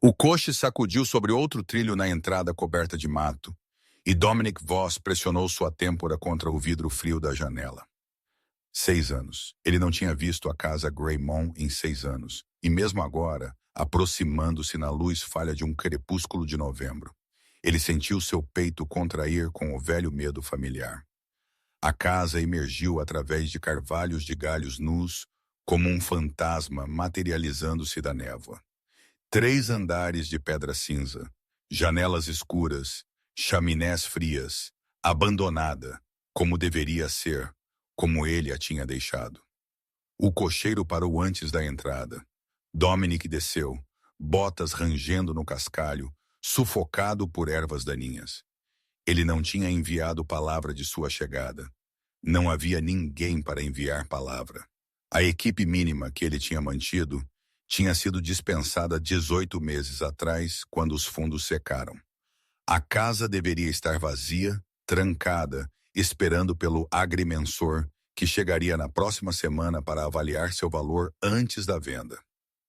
O coche sacudiu sobre outro trilho na entrada coberta de mato, e Dominic Voss pressionou sua têmpora contra o vidro frio da janela. 6 anos. Ele não tinha visto a casa Greymont em 6 anos, e mesmo agora, aproximando-se na luz falha de um crepúsculo de novembro, ele sentiu seu peito contrair com o velho medo familiar. A casa emergiu através de carvalhos de galhos nus, como um fantasma materializando-se da névoa. 3 andares de pedra cinza, janelas escuras, chaminés frias, abandonada, como deveria ser, como ele a tinha deixado. O cocheiro parou antes da entrada. Dominic desceu, botas rangendo no cascalho, sufocado por ervas daninhas. Ele não tinha enviado palavra de sua chegada. Não havia ninguém para enviar palavra. A equipe mínima que ele tinha mantido tinha sido dispensada 18 meses atrás, quando os fundos secaram. A casa deveria estar vazia, trancada, esperando pelo agrimensor, que chegaria na próxima semana para avaliar seu valor antes da venda.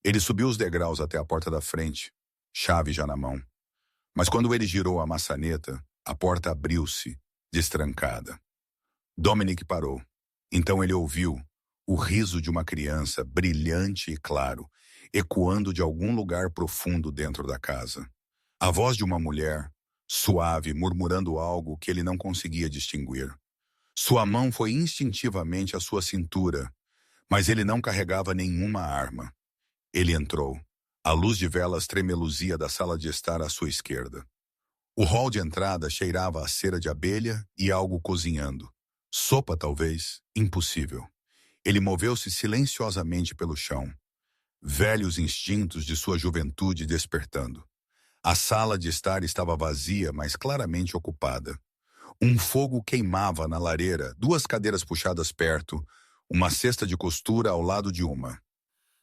Ele subiu os degraus até a porta da frente, chave já na mão. Mas quando ele girou a maçaneta, a porta abriu-se, destrancada. Dominic parou. Então ele ouviu o riso de uma criança, brilhante e claro, ecoando de algum lugar profundo dentro da casa. A voz de uma mulher, suave, murmurando algo que ele não conseguia distinguir. Sua mão foi instintivamente à sua cintura, mas ele não carregava nenhuma arma. Ele entrou. A luz de velas tremeluzia da sala de estar à sua esquerda. O hall de entrada cheirava a cera de abelha e algo cozinhando. Sopa, talvez? Impossível. Ele moveu-se silenciosamente pelo chão. Velhos instintos de sua juventude despertando. A sala de estar estava vazia, mas claramente ocupada. Um fogo queimava na lareira, 2 cadeiras puxadas perto, uma cesta de costura ao lado de uma.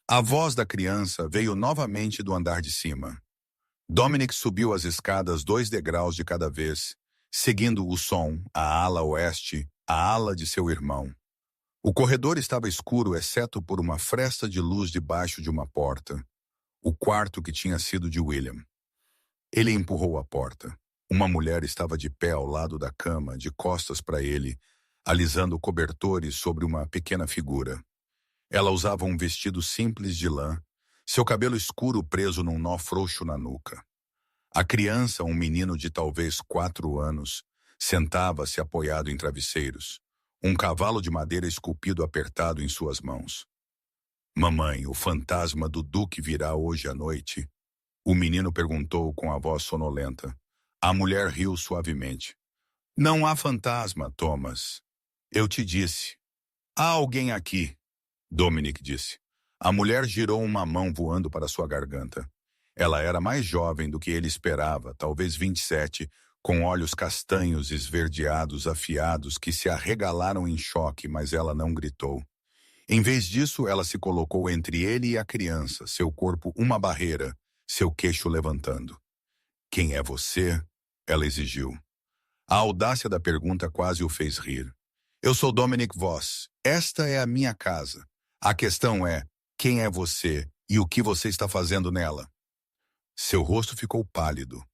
A voz da criança veio novamente do andar de cima. Dominic subiu as escadas 2 degraus de cada vez, seguindo o som, a ala oeste, a ala de seu irmão. O corredor estava escuro, exceto por uma fresta de luz debaixo de uma porta. O quarto que tinha sido de William. Ele empurrou a porta. Uma mulher estava de pé ao lado da cama, de costas para ele, alisando cobertores sobre uma pequena figura. Ela usava um vestido simples de lã, seu cabelo escuro preso num nó frouxo na nuca. A criança, um menino de talvez 4 anos, sentava-se apoiado em travesseiros, um cavalo de madeira esculpido apertado em suas mãos. Mamãe, o fantasma do Duque virá hoje à noite? O menino perguntou com a voz sonolenta. A mulher riu suavemente. Não há fantasma, Thomas. Eu te disse. Há alguém aqui, Dominic disse. A mulher girou uma mão voando para sua garganta. Ela era mais jovem do que ele esperava, talvez 27, com olhos castanhos esverdeados afiados que se arregalaram em choque, mas ela não gritou. Em vez disso, ela se colocou entre ele e a criança, seu corpo uma barreira, seu queixo levantando. Quem é você? Ela exigiu. A audácia da pergunta quase o fez rir. Eu sou Dominic Voss. Esta é a minha casa. A questão é, quem é você e o que você está fazendo nela? Seu rosto ficou pálido.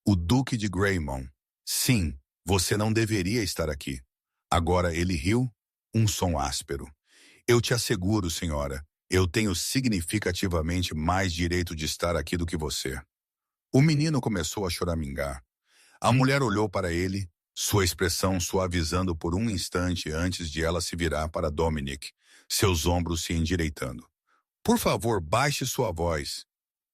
O Duque de Greymont. Sim, você não deveria estar aqui. Agora ele riu, um som áspero. Eu te asseguro, senhora, eu tenho significativamente mais direito de estar aqui do que você. O menino começou a choramingar. A mulher olhou para ele, sua expressão suavizando por um instante antes de ela se virar para Dominic, seus ombros se endireitando. Por favor, baixe sua voz.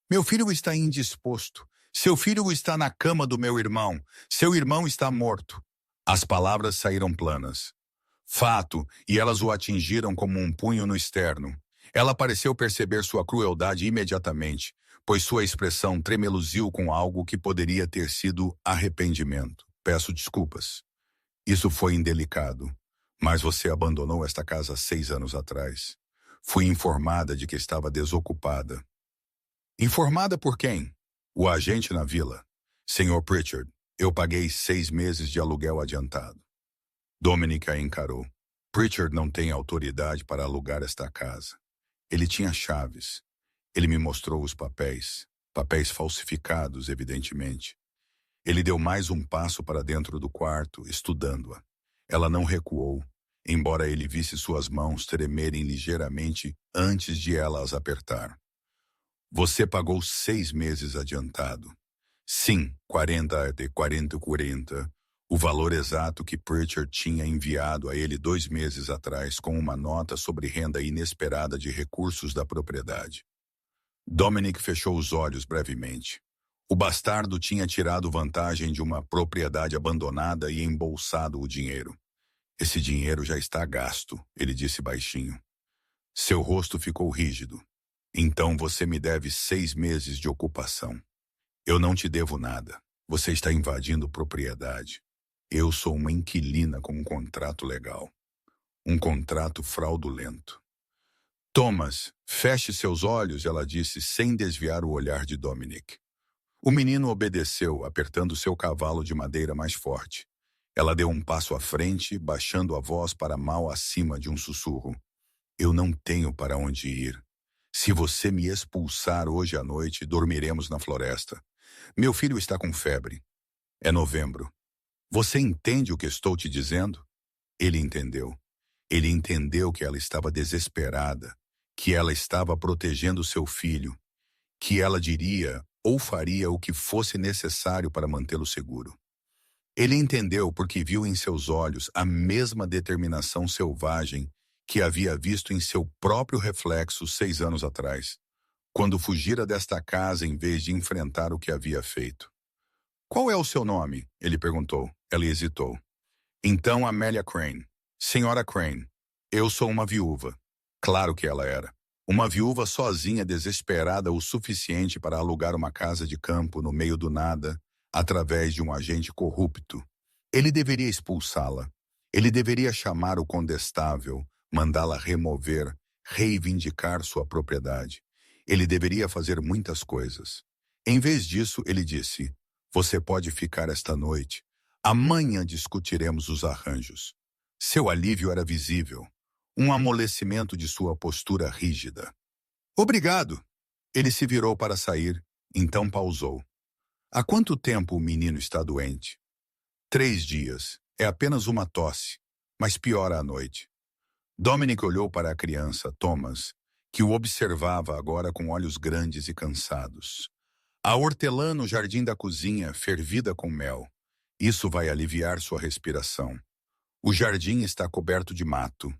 Meu filho está indisposto. Seu filho está na cama do meu irmão. Seu irmão está morto. As palavras saíram planas. Fato, e elas o atingiram como um punho no externo. Ela pareceu perceber sua crueldade imediatamente, pois sua expressão tremeluziu com algo que poderia ter sido arrependimento. Peço desculpas. Isso foi indelicado, mas você abandonou esta casa 6 anos atrás. Fui informada de que estava desocupada. Informada por quem? O agente na vila. Senhor Pritchard, eu paguei 6 meses de aluguel adiantado. Dominic a encarou. Pritchard não tem autoridade para alugar esta casa. Ele tinha chaves. Ele me mostrou os papéis. Papéis falsificados, evidentemente. Ele deu mais um passo para dentro do quarto, estudando-a. Ela não recuou, embora ele visse suas mãos tremerem ligeiramente antes de ela as apertar. Você pagou 6 meses adiantado. Sim, 40, o valor exato que Pritchard tinha enviado a ele 2 meses atrás com uma nota sobre renda inesperada de recursos da propriedade. Dominic fechou os olhos brevemente. O bastardo tinha tirado vantagem de uma propriedade abandonada e embolsado o dinheiro. Esse dinheiro já está gasto, ele disse baixinho. Seu rosto ficou rígido. Então você me deve 6 meses de ocupação. Eu não te devo nada. Você está invadindo propriedade. Eu sou uma inquilina com um contrato legal. Um contrato fraudulento. Thomas, feche seus olhos, ela disse sem desviar o olhar de Dominic. O menino obedeceu, apertando seu cavalo de madeira mais forte. Ela deu um passo à frente, baixando a voz para mal acima de um sussurro. Eu não tenho para onde ir. Se você me expulsar hoje à noite, dormiremos na floresta. Meu filho está com febre. É novembro. Você entende o que estou te dizendo? Ele entendeu. Ele entendeu que ela estava desesperada, que ela estava protegendo seu filho, que ela diria ou faria o que fosse necessário para mantê-lo seguro. Ele entendeu porque viu em seus olhos a mesma determinação selvagem que havia visto em seu próprio reflexo 6 anos atrás, quando fugira desta casa em vez de enfrentar o que havia feito. Qual é o seu nome? Ele perguntou. Ela hesitou. Então Amelia Crane. Senhora Crane. Eu sou uma viúva. Claro que ela era. Uma viúva sozinha, desesperada o suficiente para alugar uma casa de campo no meio do nada, através de um agente corrupto. Ele deveria expulsá-la. Ele deveria chamar o condestável, mandá-la remover, reivindicar sua propriedade. Ele deveria fazer muitas coisas. Em vez disso, ele disse, você pode ficar esta noite. Amanhã discutiremos os arranjos. Seu alívio era visível. Um amolecimento de sua postura rígida. Obrigado. Ele se virou para sair, então pausou. Há quanto tempo o menino está doente? 3 dias. É apenas uma tosse, mas piora à noite. Dominic olhou para a criança, Thomas, que o observava agora com olhos grandes e cansados. A hortelã no jardim da cozinha, fervida com mel. Isso vai aliviar sua respiração. O jardim está coberto de mato.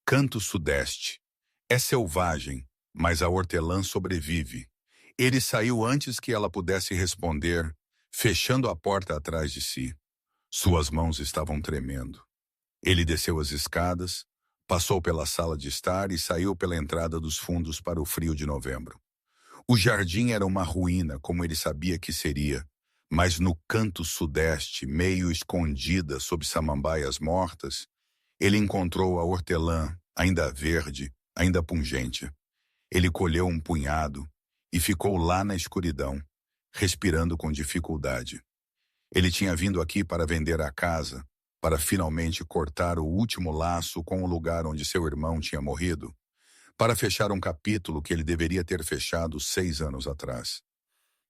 Canto sudeste. É selvagem, mas a hortelã sobrevive. Ele saiu antes que ela pudesse responder, fechando a porta atrás de si. Suas mãos estavam tremendo. Ele desceu as escadas, passou pela sala de estar e saiu pela entrada dos fundos para o frio de novembro. O jardim era uma ruína, como ele sabia que seria, mas no canto sudeste, meio escondida sob samambaias mortas, ele encontrou a hortelã, ainda verde, ainda pungente. Ele colheu um punhado e ficou lá na escuridão, respirando com dificuldade. Ele tinha vindo aqui para vender a casa, para finalmente cortar o último laço com o lugar onde seu irmão tinha morrido, para fechar um capítulo que ele deveria ter fechado 6 anos atrás.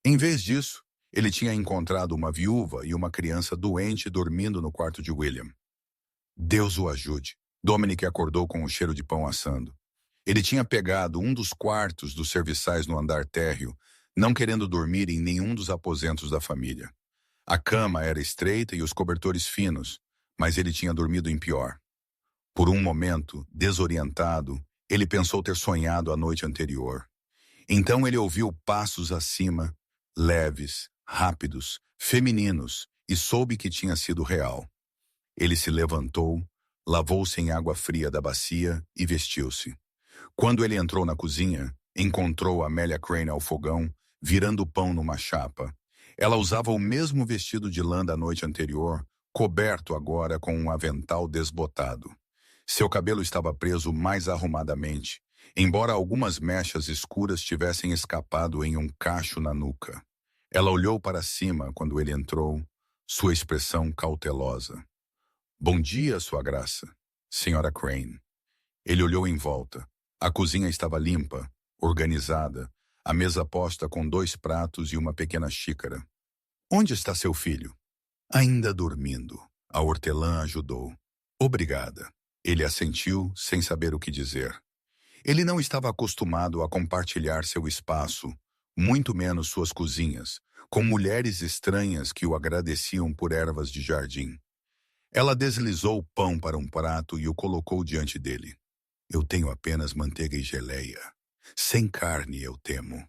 Em vez disso, ele tinha encontrado uma viúva e uma criança doente dormindo no quarto de William. Deus o ajude. Dominic acordou com o cheiro de pão assando. Ele tinha pegado um dos quartos dos serviçais no andar térreo, não querendo dormir em nenhum dos aposentos da família. A cama era estreita e os cobertores finos, mas ele tinha dormido em pior. Por um momento, desorientado, ele pensou ter sonhado a noite anterior. Então ele ouviu passos acima, leves, rápidos, femininos, e soube que tinha sido real. Ele se levantou, lavou-se em água fria da bacia e vestiu-se. Quando ele entrou na cozinha, encontrou Amelia Crane ao fogão, virando pão numa chapa. Ela usava o mesmo vestido de lã da noite anterior, coberto agora com um avental desbotado. Seu cabelo estava preso mais arrumadamente, embora algumas mechas escuras tivessem escapado em um cacho na nuca. Ela olhou para cima quando ele entrou, sua expressão cautelosa. Bom dia, Sua Graça, Senhora Crane. Ele olhou em volta. A cozinha estava limpa, organizada. a mesa posta com 2 pratos e uma pequena xícara. Onde está seu filho? Ainda dormindo. A hortelã ajudou. Obrigada. Ele assentiu, sem saber o que dizer. Ele não estava acostumado a compartilhar seu espaço, muito menos suas cozinhas, com mulheres estranhas que o agradeciam por ervas de jardim. Ela deslizou o pão para um prato e o colocou diante dele. Eu tenho apenas manteiga e geleia. Sem carne, eu temo.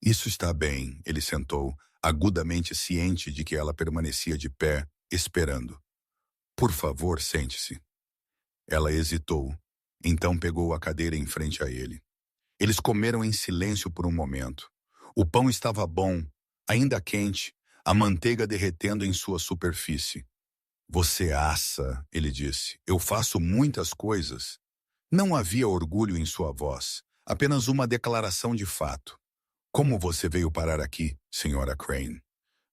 Isso está bem, ele sentou, agudamente ciente de que ela permanecia de pé, esperando. Por favor, sente-se. Ela hesitou, então pegou a cadeira em frente a ele. Eles comeram em silêncio por um momento. O pão estava bom, ainda quente, a manteiga derretendo em sua superfície. Você assa, ele disse. Eu faço muitas coisas. Não havia orgulho em sua voz, apenas uma declaração de fato. Como você veio parar aqui, senhora Crane?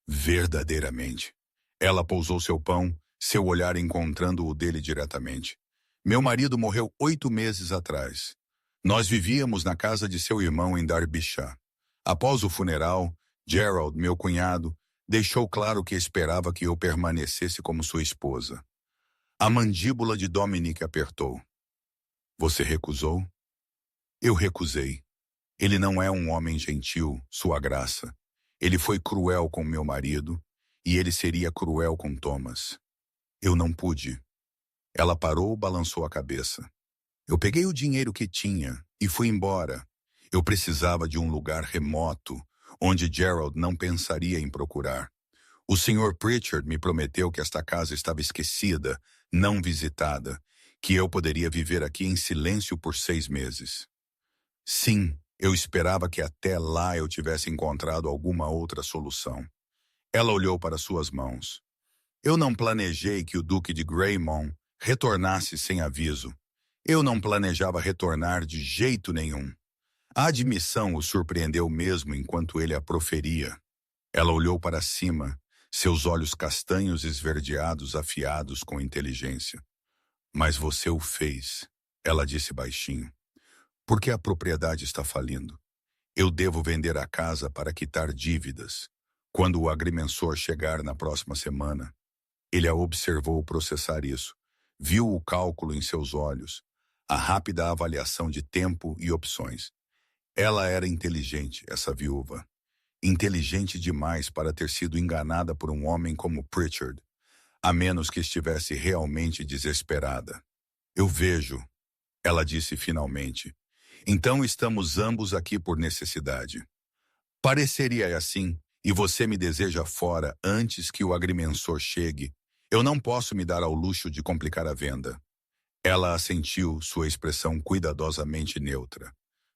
Verdadeiramente. Ela pousou seu pão, seu olhar encontrando o dele diretamente. Meu marido morreu 8 meses atrás. Nós vivíamos na casa de seu irmão em Derbyshire. Após o funeral, Gerald, meu cunhado, deixou claro que esperava que eu permanecesse como sua esposa. A mandíbula de Dominic apertou. Você recusou? Eu recusei. Ele não é um homem gentil, sua graça. Ele foi cruel com meu marido, e ele seria cruel com Thomas. Eu não pude. Ela parou, balançou a cabeça. Eu peguei o dinheiro que tinha e fui embora. Eu precisava de um lugar remoto, onde Gerald não pensaria em procurar. O Sr. Pritchard me prometeu que esta casa estava esquecida, não visitada, que eu poderia viver aqui em silêncio por 6 meses. Sim, eu esperava que até lá eu tivesse encontrado alguma outra solução. Ela olhou para suas mãos. Eu não planejei que o Duque de Greymouth retornasse sem aviso. Eu não planejava retornar de jeito nenhum. A admissão o surpreendeu mesmo enquanto ele a proferia. Ela olhou para cima, seus olhos castanhos esverdeados afiados com inteligência. Mas você o fez, ela disse baixinho. Porque a propriedade está falindo. Eu devo vender a casa para quitar dívidas. Quando o agrimensor chegar na próxima semana, ele a observou processar isso. Viu o cálculo em seus olhos, a rápida avaliação de tempo e opções. Ela era inteligente, essa viúva. Inteligente demais para ter sido enganada por um homem como Pritchard, a menos que estivesse realmente desesperada. Eu vejo, ela disse finalmente. Então estamos ambos aqui por necessidade. Pareceria assim, e você me deseja fora antes que o agrimensor chegue. Eu não posso me dar ao luxo de complicar a venda. Ela assentiu, sua expressão cuidadosamente neutra.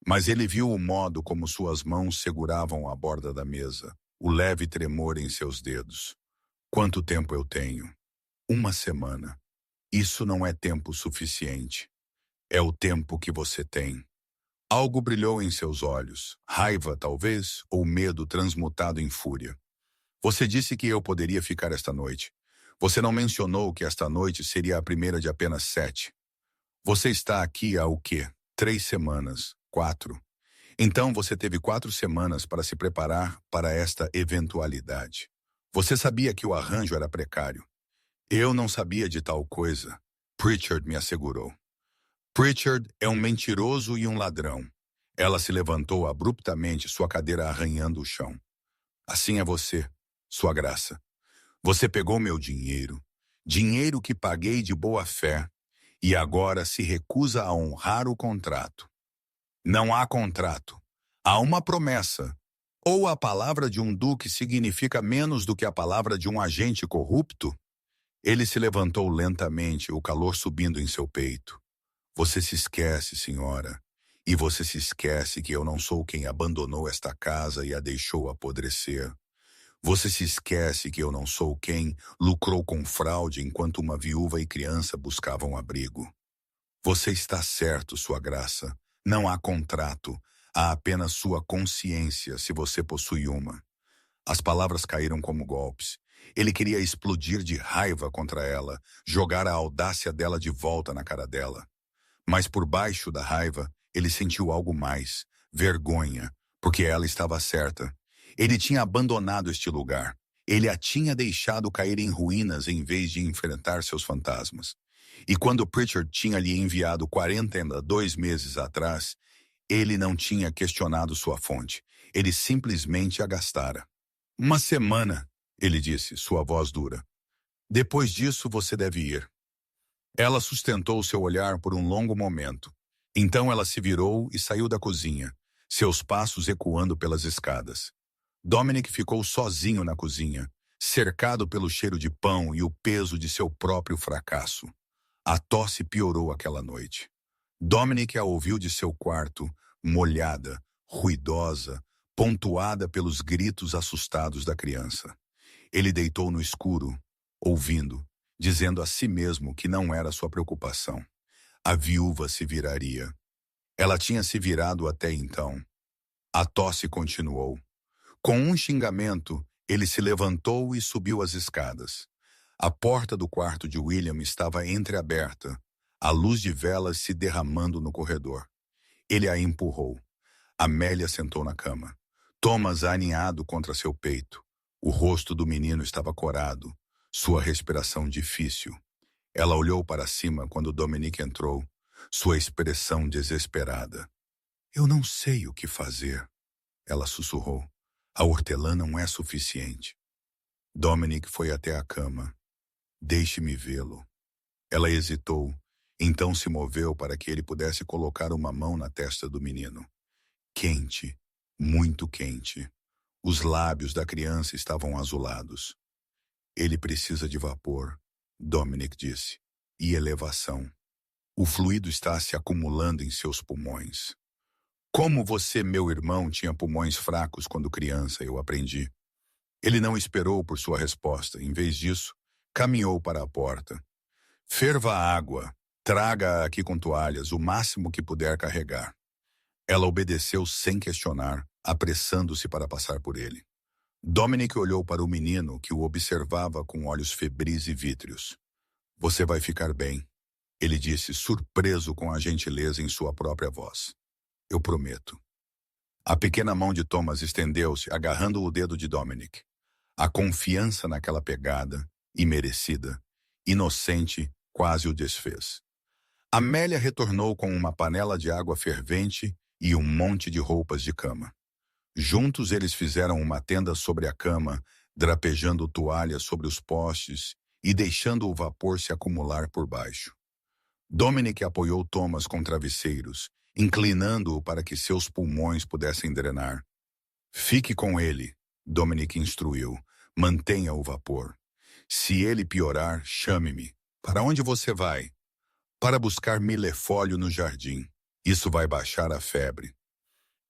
Mas ele viu o modo como suas mãos seguravam a borda da mesa, o leve tremor em seus dedos. Quanto tempo eu tenho? 1 semana. Isso não é tempo suficiente. É o tempo que você tem. Algo brilhou em seus olhos, raiva talvez, ou medo transmutado em fúria. Você disse que eu poderia ficar esta noite. Você não mencionou que esta noite seria a primeira de apenas 7. Você está aqui há o quê? 3 semanas, 4. Então você teve 4 semanas para se preparar para esta eventualidade. Você sabia que o arranjo era precário. Eu não sabia de tal coisa. Pritchard me assegurou. Pritchard é um mentiroso e um ladrão. Ela se levantou abruptamente, sua cadeira arranhando o chão. Assim é você, sua graça. Você pegou meu dinheiro, dinheiro que paguei de boa fé, e agora se recusa a honrar o contrato. Não há contrato. Há uma promessa. Ou a palavra de um duque significa menos do que a palavra de um agente corrupto? Ele se levantou lentamente, o calor subindo em seu peito. Você se esquece, senhora, e você se esquece que eu não sou quem abandonou esta casa e a deixou apodrecer. Você se esquece que eu não sou quem lucrou com fraude enquanto uma viúva e criança buscavam abrigo. Você está certo, sua graça. Não há contrato. Há apenas sua consciência, se você possui uma. As palavras caíram como golpes. Ele queria explodir de raiva contra ela, jogar a audácia dela de volta na cara dela. Mas por baixo da raiva, ele sentiu algo mais, vergonha, porque ela estava certa. Ele tinha abandonado este lugar. Ele a tinha deixado cair em ruínas em vez de enfrentar seus fantasmas. E quando Pritchard tinha lhe enviado 42 meses atrás, ele não tinha questionado sua fonte. Ele simplesmente a gastara. Uma semana, ele disse, sua voz dura. Depois disso, você deve ir. Ela sustentou seu olhar por um longo momento. Então ela se virou e saiu da cozinha, seus passos ecoando pelas escadas. Dominic ficou sozinho na cozinha, cercado pelo cheiro de pão e o peso de seu próprio fracasso. A tosse piorou aquela noite. Dominic a ouviu de seu quarto, molhada, ruidosa, pontuada pelos gritos assustados da criança. Ele deitou no escuro, ouvindo, dizendo a si mesmo que não era sua preocupação. A viúva se viraria. Ela tinha se virado até então. A tosse continuou. Com um xingamento, ele se levantou e subiu as escadas. A porta do quarto de William estava entreaberta, a luz de velas se derramando no corredor. Ele a empurrou. Amélia sentou na cama. Thomas aninhado contra seu peito. O rosto do menino estava corado, sua respiração difícil. Ela olhou para cima quando Dominic entrou, sua expressão desesperada. Eu não sei o que fazer, ela sussurrou. A hortelã não é suficiente. Dominic foi até a cama. Deixe-me vê-lo. Ela hesitou, então se moveu para que ele pudesse colocar uma mão na testa do menino. Quente, muito quente. Os lábios da criança estavam azulados. Ele precisa de vapor, Dominic disse, e elevação. O fluido está se acumulando em seus pulmões. Como você, meu irmão, tinha pulmões fracos quando criança, eu aprendi. Ele não esperou por sua resposta. Em vez disso, caminhou para a porta. Ferva a água. Traga-a aqui com toalhas, o máximo que puder carregar. Ela obedeceu sem questionar, apressando-se para passar por ele. Dominic olhou para o menino, que o observava com olhos febris e vítreos. Você vai ficar bem, ele disse, surpreso com a gentileza em sua própria voz. Eu prometo. A pequena mão de Thomas estendeu-se, agarrando o dedo de Dominic. A confiança naquela pegada, imerecida, inocente, quase o desfez. Amélia retornou com uma panela de água fervente e um monte de roupas de cama. Juntos eles fizeram uma tenda sobre a cama, drapejando toalhas sobre os postes e deixando o vapor se acumular por baixo. Dominic apoiou Thomas com travesseiros, inclinando-o para que seus pulmões pudessem drenar. Fique com ele, Dominic instruiu. Mantenha o vapor. Se ele piorar, chame-me. Para onde você vai? Para buscar milefólio no jardim. Isso vai baixar a febre.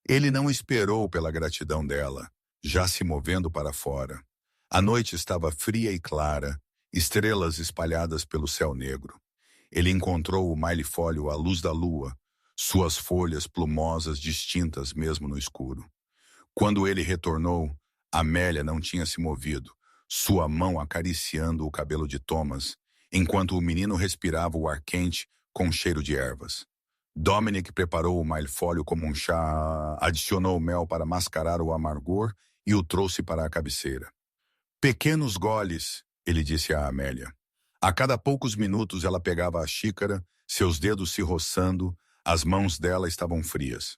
Ele não esperou pela gratidão dela, já se movendo para fora. A noite estava fria e clara, estrelas espalhadas pelo céu negro. Ele encontrou o milefólio à luz da lua, suas folhas plumosas distintas mesmo no escuro. Quando ele retornou, Amélia não tinha se movido, sua mão acariciando o cabelo de Thomas, enquanto o menino respirava o ar quente com cheiro de ervas. Dominic preparou o milefólio como um chá, adicionou mel para mascarar o amargor e o trouxe para a cabeceira. Pequenos goles, ele disse a Amélia. A cada poucos minutos ela pegava a xícara, seus dedos se roçando, as mãos dela estavam frias.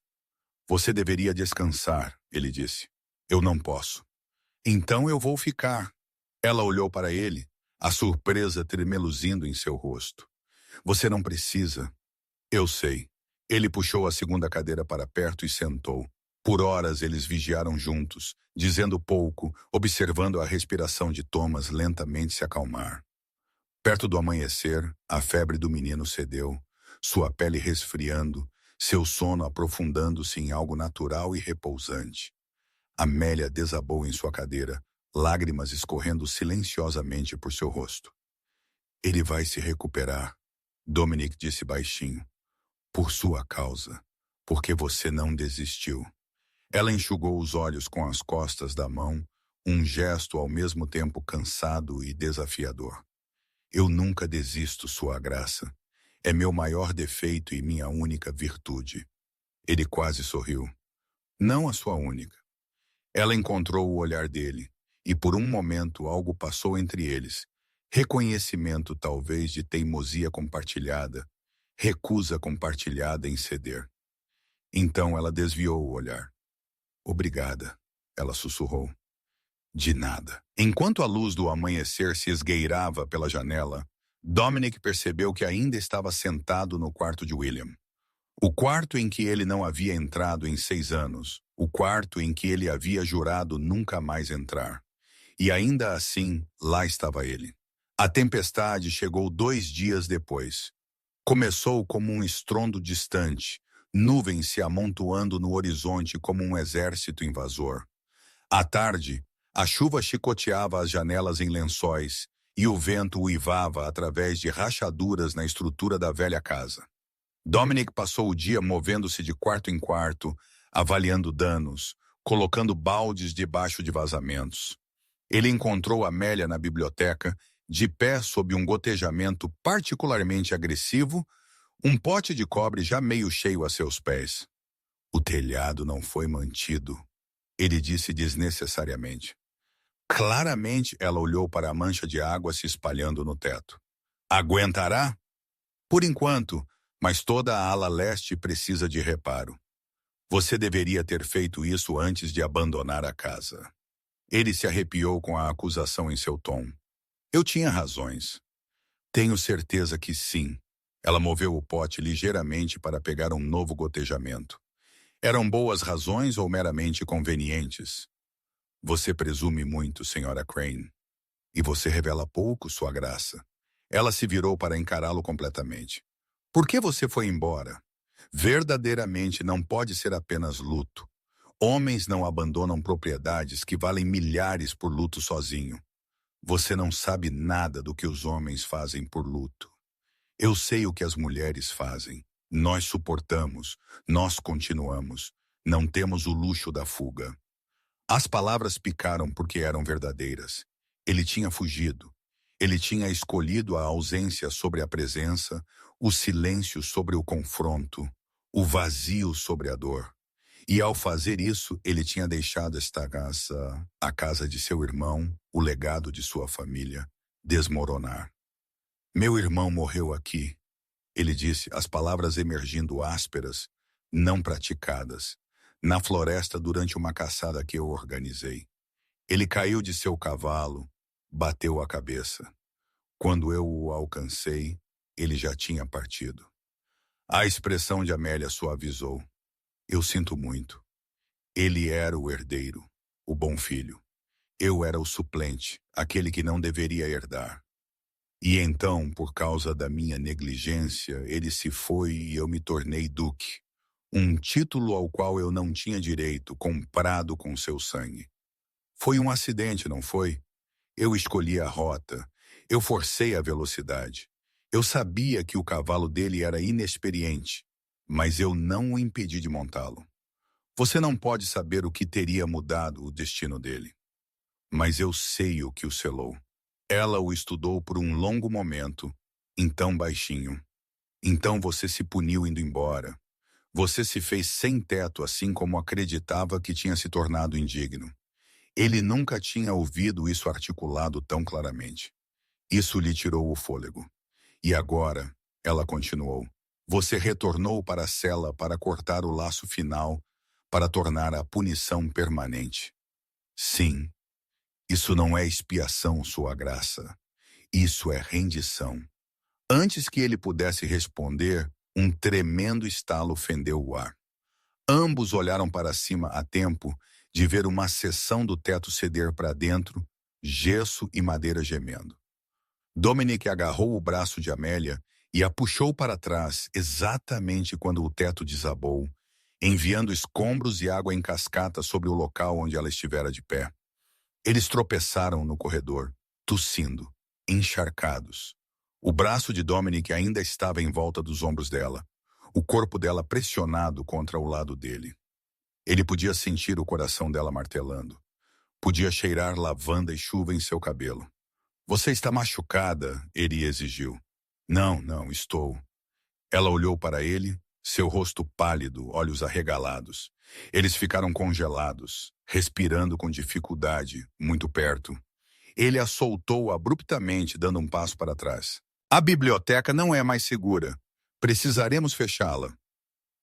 Você deveria descansar, ele disse. Eu não posso. Então eu vou ficar. Ela olhou para ele, a surpresa tremeluzindo em seu rosto. Você não precisa. Eu sei. Ele puxou a segunda cadeira para perto e sentou. Por horas eles vigiaram juntos, dizendo pouco, observando a respiração de Thomas lentamente se acalmar. Perto do amanhecer, a febre do menino cedeu, sua pele resfriando, seu sono aprofundando-se em algo natural e repousante. Amélia desabou em sua cadeira, lágrimas escorrendo silenciosamente por seu rosto. Ele vai se recuperar, Dominic disse baixinho. Por sua causa, porque você não desistiu. Ela enxugou os olhos com as costas da mão, um gesto ao mesmo tempo cansado e desafiador. Eu nunca desisto, sua graça. É meu maior defeito e minha única virtude. Ele quase sorriu. não a sua única. Ela encontrou o olhar dele, e por um momento algo passou entre eles. Reconhecimento, talvez, de teimosia compartilhada, recusa compartilhada em ceder. Então ela desviou o olhar. Obrigada, ela sussurrou. De nada. Enquanto a luz do amanhecer se esgueirava pela janela, Dominic percebeu que ainda estava sentado no quarto de William. O quarto em que ele não havia entrado em 6 anos. O quarto em que ele havia jurado nunca mais entrar. E ainda assim, lá estava ele. A tempestade chegou 2 dias depois. Começou como um estrondo distante, nuvens se amontoando no horizonte como um exército invasor. À tarde, a chuva chicoteava as janelas em lençóis e o vento uivava através de rachaduras na estrutura da velha casa. Dominic passou o dia movendo-se de quarto em quarto, avaliando danos, colocando baldes debaixo de vazamentos. Ele encontrou Amélia na biblioteca, de pé sob um gotejamento particularmente agressivo, um pote de cobre já meio cheio a seus pés. O telhado não foi mantido, ele disse desnecessariamente. Claramente ela olhou para a mancha de água se espalhando no teto. Aguentará? Por enquanto, mas toda a ala leste precisa de reparo. Você deveria ter feito isso antes de abandonar a casa. Ele se arrepiou com a acusação em seu tom. Eu tinha razões. Tenho certeza que sim. Ela moveu o pote ligeiramente para pegar um novo gotejamento. Eram boas razões ou meramente convenientes? Você presume muito, Sra. Crane. E você revela pouco sua graça. Ela se virou para encará-lo completamente. Por que você foi embora? Verdadeiramente não pode ser apenas luto. Homens não abandonam propriedades que valem milhares por luto sozinho. Você não sabe nada do que os homens fazem por luto. Eu sei o que as mulheres fazem. Nós suportamos, nós continuamos. Não temos o luxo da fuga. As palavras picaram porque eram verdadeiras. Ele tinha fugido. Ele tinha escolhido a ausência sobre a presença, o silêncio sobre o confronto, o vazio sobre a dor. E ao fazer isso, ele tinha deixado esta casa, a casa de seu irmão, o legado de sua família, desmoronar. Meu irmão morreu aqui, ele disse, as palavras emergindo ásperas, não praticadas, na floresta durante uma caçada que eu organizei. Ele caiu de seu cavalo, bateu a cabeça. Quando eu o alcancei, ele já tinha partido. A expressão de Amélia suavizou. Eu sinto muito. Ele era o herdeiro, o bom filho. Eu era o suplente, aquele que não deveria herdar. E então, por causa da minha negligência, ele se foi e eu me tornei duque. Um título ao qual eu não tinha direito, comprado com seu sangue. Foi um acidente, não foi? Eu escolhi a rota. Eu forcei a velocidade. Eu sabia que o cavalo dele era inexperiente, mas eu não o impedi de montá-lo. Você não pode saber o que teria mudado o destino dele. Mas eu sei o que o selou. Ela o estudou por um longo momento, então baixinho. Então você se puniu indo embora. Você se fez sem teto assim como acreditava que tinha se tornado indigno. Ele nunca tinha ouvido isso articulado tão claramente. Isso lhe tirou o fôlego. E agora, ela continuou, você retornou para a cela para cortar o laço final, para tornar a punição permanente. Sim, isso não é expiação, sua graça. Isso é rendição. Antes que ele pudesse responder, um tremendo estalo fendeu o ar. Ambos olharam para cima a tempo de ver uma seção do teto ceder para dentro, gesso e madeira gemendo. Dominic agarrou o braço de Amélia e a puxou para trás exatamente quando o teto desabou, enviando escombros e água em cascata sobre o local onde ela estivera de pé. Eles tropeçaram no corredor, tossindo, encharcados. O braço de Dominic ainda estava em volta dos ombros dela, o corpo dela pressionado contra o lado dele. Ele podia sentir o coração dela martelando. Podia cheirar lavanda e chuva em seu cabelo. Você está machucada, ele exigiu. Não, estou. Ela olhou para ele, seu rosto pálido, olhos arregalados. Eles ficaram congelados, respirando com dificuldade, muito perto. Ele a soltou abruptamente, dando um passo para trás. A biblioteca não é mais segura. Precisaremos fechá-la.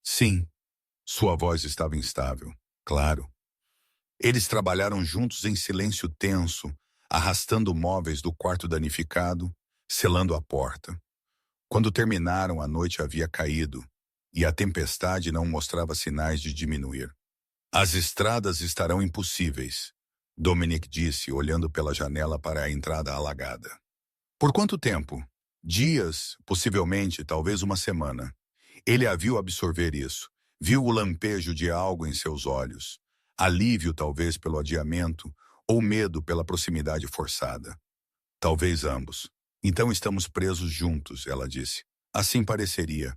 Sim, sua voz estava instável. Claro. Eles trabalharam juntos em silêncio tenso, arrastando móveis do quarto danificado, selando a porta. Quando terminaram, a noite havia caído, e a tempestade não mostrava sinais de diminuir. As estradas estarão impossíveis, Dominic disse, olhando pela janela para a entrada alagada. Por quanto tempo? Dias, possivelmente, talvez uma semana. Ele a viu absorver isso. Viu o lampejo de algo em seus olhos. Alívio, talvez, pelo adiamento, ou medo pela proximidade forçada. Talvez ambos. Então estamos presos juntos, ela disse. Assim pareceria.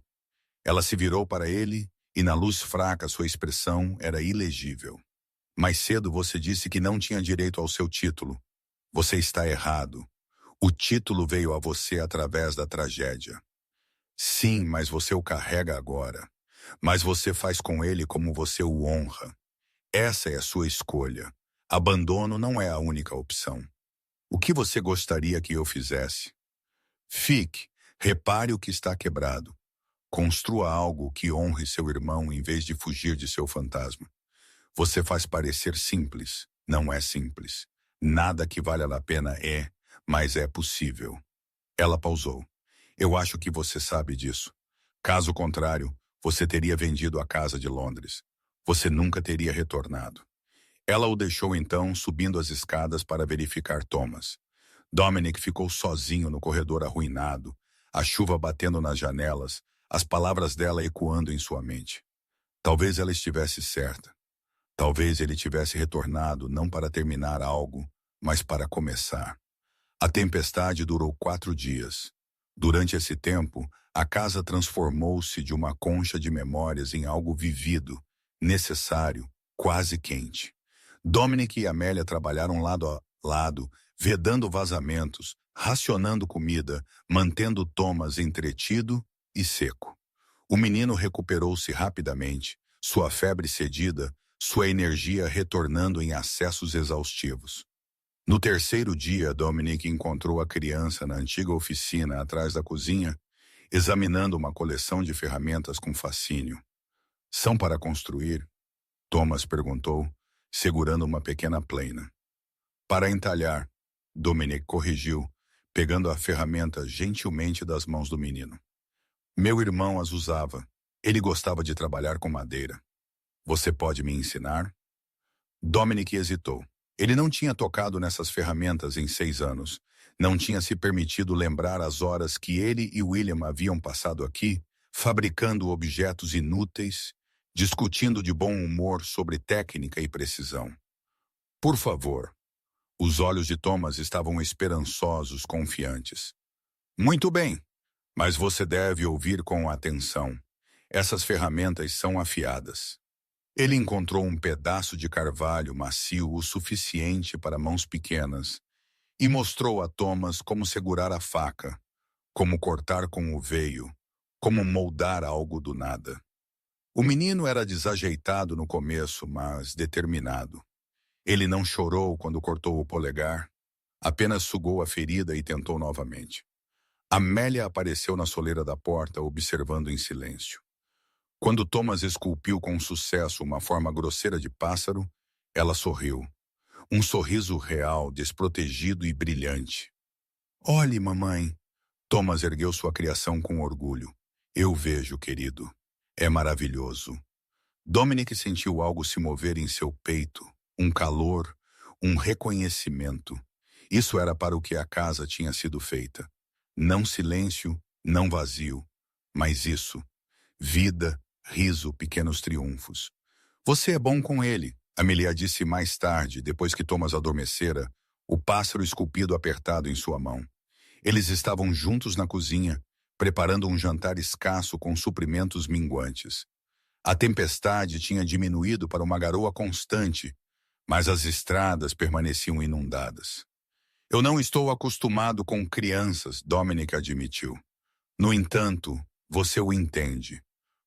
Ela se virou para ele e, na luz fraca, sua expressão era ilegível. Mais cedo você disse que não tinha direito ao seu título. Você está errado. O título veio a você através da tragédia. Sim, mas você o carrega agora. Mas você faz com ele como você o honra. Essa é a sua escolha. Abandono não é a única opção. O que você gostaria que eu fizesse? Fique, repare o que está quebrado. Construa algo que honre seu irmão em vez de fugir de seu fantasma. Você faz parecer simples, não é simples. Nada que valha a pena é, mas é possível. Ela pausou. Eu acho que você sabe disso. Caso contrário, você teria vendido a casa de Londres. Você nunca teria retornado. Ela o deixou então, subindo as escadas para verificar Thomas. Dominic ficou sozinho no corredor arruinado, a chuva batendo nas janelas, as palavras dela ecoando em sua mente. Talvez ela estivesse certa. Talvez ele tivesse retornado não para terminar algo, mas para começar. A tempestade durou 4 dias. Durante esse tempo, a casa transformou-se de uma concha de memórias em algo vivido, necessário, quase quente. Dominic e Amélia trabalharam lado a lado, vedando vazamentos, racionando comida, mantendo Thomas entretido e seco. O menino recuperou-se rapidamente, sua febre cedida, sua energia retornando em acessos exaustivos. No 3º dia, Dominic encontrou a criança na antiga oficina atrás da cozinha, examinando uma coleção de ferramentas com fascínio. São para construir? Thomas perguntou, segurando uma pequena plena. Para entalhar, Dominic corrigiu, pegando a ferramenta gentilmente das mãos do menino. Meu irmão as usava. Ele gostava de trabalhar com madeira. Você pode me ensinar? Dominic hesitou. Ele não tinha tocado nessas ferramentas em 6 anos. Não tinha se permitido lembrar as horas que ele e William haviam passado aqui, fabricando objetos inúteis, discutindo de bom humor sobre técnica e precisão. Por favor. Os olhos de Thomas estavam esperançosos, confiantes. Muito bem, mas você deve ouvir com atenção. Essas ferramentas são afiadas. Ele encontrou um pedaço de carvalho macio o suficiente para mãos pequenas e mostrou a Thomas como segurar a faca, como cortar com o veio, como moldar algo do nada. O menino era desajeitado no começo, mas determinado. Ele não chorou quando cortou o polegar, apenas sugou a ferida e tentou novamente. Amélia apareceu na soleira da porta, observando em silêncio. Quando Thomas esculpiu com sucesso uma forma grosseira de pássaro, ela sorriu. Um sorriso real, desprotegido e brilhante. Olhe, mamãe. Thomas ergueu sua criação com orgulho. Eu vejo, querido. É maravilhoso. Dominic sentiu algo se mover em seu peito. Um calor, um reconhecimento. Isso era para o que a casa tinha sido feita. Não silêncio, não vazio, mas isso. Vida, riso, pequenos triunfos. Você é bom com ele, Amelia disse mais tarde, depois que Thomas adormecera, o pássaro esculpido apertado em sua mão. Eles estavam juntos na cozinha, preparando um jantar escasso com suprimentos minguantes. A tempestade tinha diminuído para uma garoa constante, mas as estradas permaneciam inundadas. Eu não estou acostumado com crianças, Dominic admitiu. No entanto, você o entende.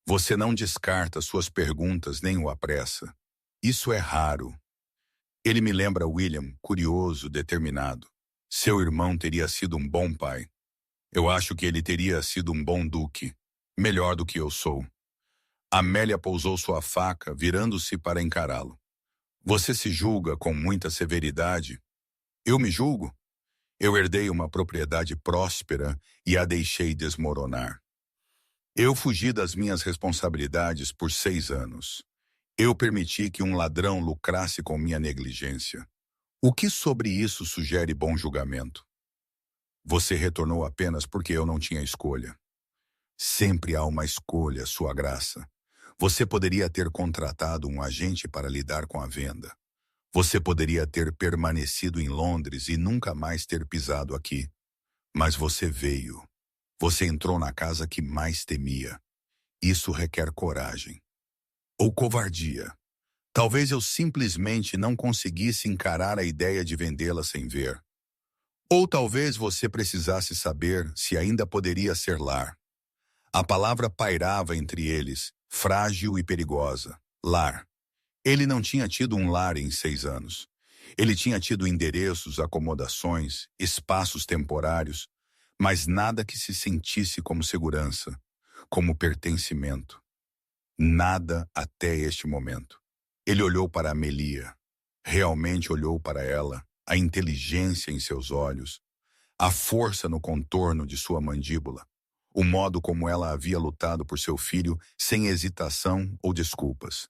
Você não descarta suas perguntas nem o apressa. Isso é raro. Ele me lembra William, curioso, determinado. Seu irmão teria sido um bom pai. Eu acho que ele teria sido um bom duque. Melhor do que eu sou. Amélia pousou sua faca, virando-se para encará-lo. Você se julga com muita severidade? Eu me julgo? Eu herdei uma propriedade próspera e a deixei desmoronar. Eu fugi das minhas responsabilidades por 6 anos. Eu permiti que um ladrão lucrasse com minha negligência. O que sobre isso sugere bom julgamento? Você retornou apenas porque eu não tinha escolha. Sempre há uma escolha, Sua Graça. Você poderia ter contratado um agente para lidar com a venda. Você poderia ter permanecido em Londres e nunca mais ter pisado aqui. Mas você veio. Você entrou na casa que mais temia. Isso requer coragem. Ou covardia. Talvez eu simplesmente não conseguisse encarar a ideia de vendê-la sem ver. Ou talvez você precisasse saber se ainda poderia ser lar. A palavra pairava entre eles, frágil e perigosa. Lar. Ele não tinha tido um lar em 6 anos. Ele tinha tido endereços, acomodações, espaços temporários, mas nada que se sentisse como segurança, como pertencimento. Nada até este momento. Ele olhou para Amelia. Realmente olhou para ela, a inteligência em seus olhos, a força no contorno de sua mandíbula, o modo como ela havia lutado por seu filho sem hesitação ou desculpas.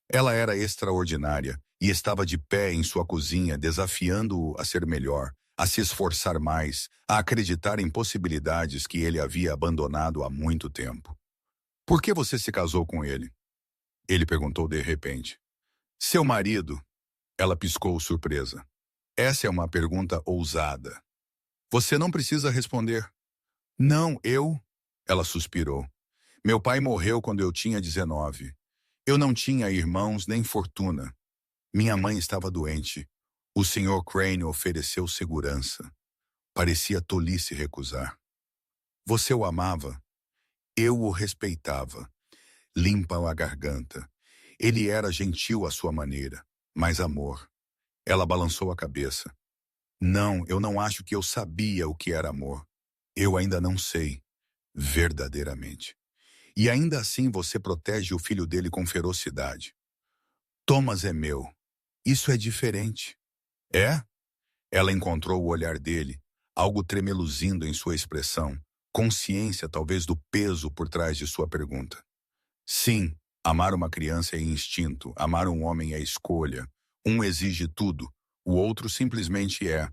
Ela era extraordinária e estava de pé em sua cozinha, desafiando-o a ser melhor, a se esforçar mais, a acreditar em possibilidades que ele havia abandonado há muito tempo. Por que você se casou com ele? Ele perguntou de repente. Seu marido? Ela piscou surpresa. Essa é uma pergunta ousada. Você não precisa responder. Não, eu... Ela suspirou. Meu pai morreu quando eu tinha 19. Eu não tinha irmãos nem fortuna. Minha mãe estava doente. O Sr. Crane ofereceu segurança. Parecia tolice recusar. Você o amava? Eu o respeitava. Limpa a garganta. Ele era gentil à sua maneira, mas amor. Ela balançou a cabeça. Não, eu não acho que eu sabia o que era amor. Eu ainda não sei, verdadeiramente. E ainda assim você protege o filho dele com ferocidade. Thomas é meu. Isso é diferente. É? Ela encontrou o olhar dele, algo tremeluzindo em sua expressão, consciência talvez do peso por trás de sua pergunta. Sim, amar uma criança é instinto, amar um homem é escolha. Um exige tudo, o outro simplesmente é.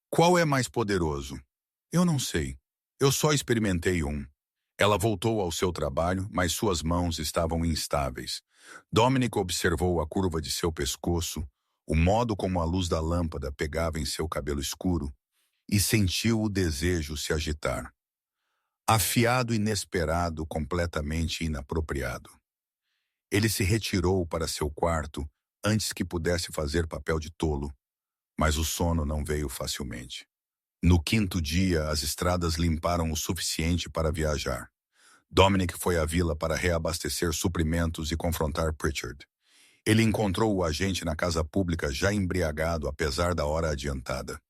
Qual é mais poderoso? Eu não sei. Eu só experimentei um. Ela voltou ao seu trabalho, mas suas mãos estavam instáveis. Dominic observou a curva de seu pescoço, o modo como a luz da lâmpada pegava em seu cabelo escuro, e sentiu o desejo se agitar. Afiado, inesperado, completamente inapropriado. Ele se retirou para seu quarto antes que pudesse fazer papel de tolo, mas o sono não veio facilmente. No 5º dia, as estradas limparam o suficiente para viajar. Dominic foi à vila para reabastecer suprimentos e confrontar Pritchard. Ele encontrou o agente na casa pública já embriagado apesar da hora adiantada.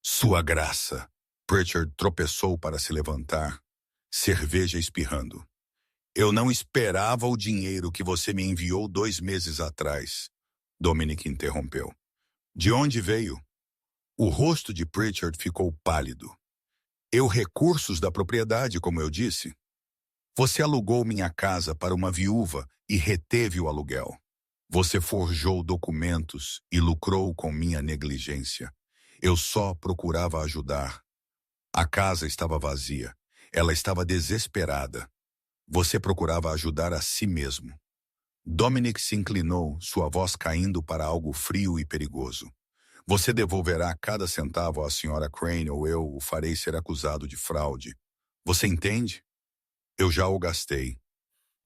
Sua Graça! Pritchard tropeçou para se levantar, cerveja espirrando. Eu não esperava o dinheiro que você me enviou 2 meses atrás. Dominic interrompeu. De onde veio? O rosto de Pritchard ficou pálido. Recursos da propriedade, como eu disse. Você alugou minha casa para uma viúva e reteve o aluguel. Você forjou documentos e lucrou com minha negligência. Eu só procurava ajudar. A casa estava vazia. Ela estava desesperada. Você procurava ajudar a si mesmo. Dominic se inclinou, sua voz caindo para algo frio e perigoso. Você devolverá cada centavo à Sra. Crane ou eu o farei ser acusado de fraude. Você entende? Eu já o gastei.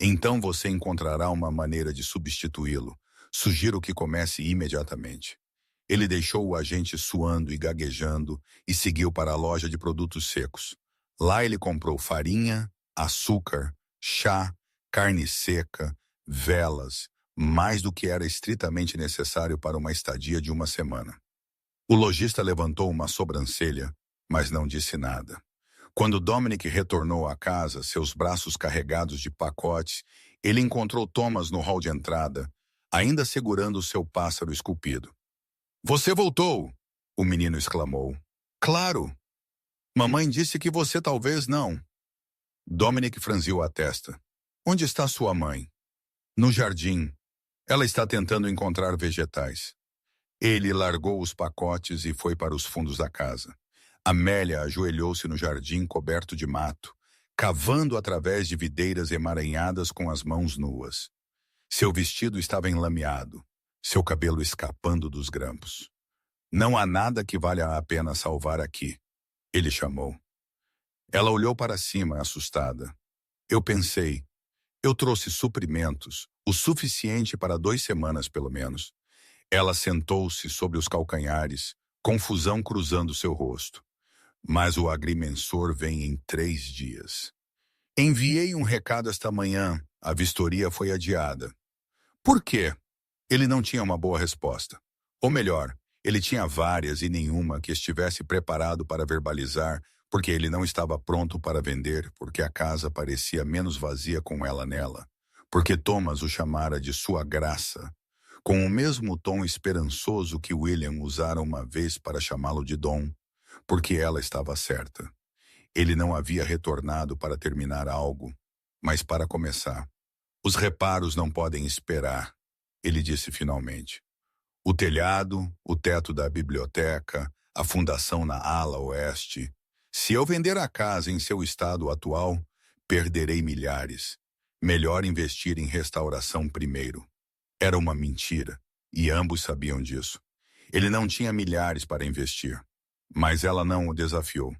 Então você encontrará uma maneira de substituí-lo. Sugiro que comece imediatamente. Ele deixou o agente suando e gaguejando e seguiu para a loja de produtos secos. Lá ele comprou farinha, açúcar, chá, carne seca, velas, mais do que era estritamente necessário para uma estadia de uma semana. O lojista levantou uma sobrancelha, mas não disse nada. Quando Dominic retornou à casa, seus braços carregados de pacotes, ele encontrou Thomas no hall de entrada, ainda segurando seu pássaro esculpido. "Você voltou!" o menino exclamou. "Claro! Mamãe disse que você talvez não." Dominic franziu a testa. "Onde está sua mãe?" "No jardim. Ela está tentando encontrar vegetais." Ele largou os pacotes e foi para os fundos da casa. Amélia ajoelhou-se no jardim coberto de mato, cavando através de videiras emaranhadas com as mãos nuas. Seu vestido estava enlameado, seu cabelo escapando dos grampos. "Não há nada que valha a pena salvar aqui," ele chamou. Ela olhou para cima, assustada. "Eu pensei, eu trouxe suprimentos, o suficiente para 2 semanas pelo menos." Ela sentou-se sobre os calcanhares, confusão cruzando seu rosto. "Mas o agrimensor vem em 3 dias. Enviei um recado esta manhã, a vistoria foi adiada." "Por quê?" Ele não tinha uma boa resposta. Ou melhor, ele tinha várias e nenhuma que estivesse preparado para verbalizar, porque ele não estava pronto para vender, porque a casa parecia menos vazia com ela nela, porque Thomas o chamara de sua graça, com o mesmo tom esperançoso que William usara uma vez para chamá-lo de Dom, porque ela estava certa. Ele não havia retornado para terminar algo, mas para começar. "Os reparos não podem esperar," ele disse finalmente. "O telhado, o teto da biblioteca, a fundação na ala oeste. Se eu vender a casa em seu estado atual, perderei milhares. Melhor investir em restauração primeiro." Era uma mentira, e ambos sabiam disso. Ele não tinha milhares para investir, mas ela não o desafiou.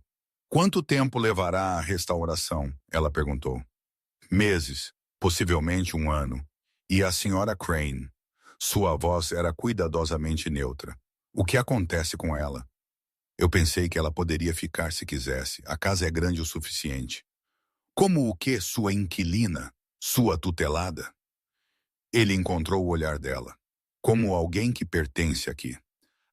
"Quanto tempo levará a restauração?" ela perguntou. "Meses, possivelmente 1 ano. E a senhora Crane?" Sua voz era cuidadosamente neutra. "O que acontece com ela?" "Eu pensei que ela poderia ficar se quisesse. A casa é grande o suficiente." "Como o que, sua inquilina? Sua tutelada?" Ele encontrou o olhar dela. "Como alguém que pertence aqui."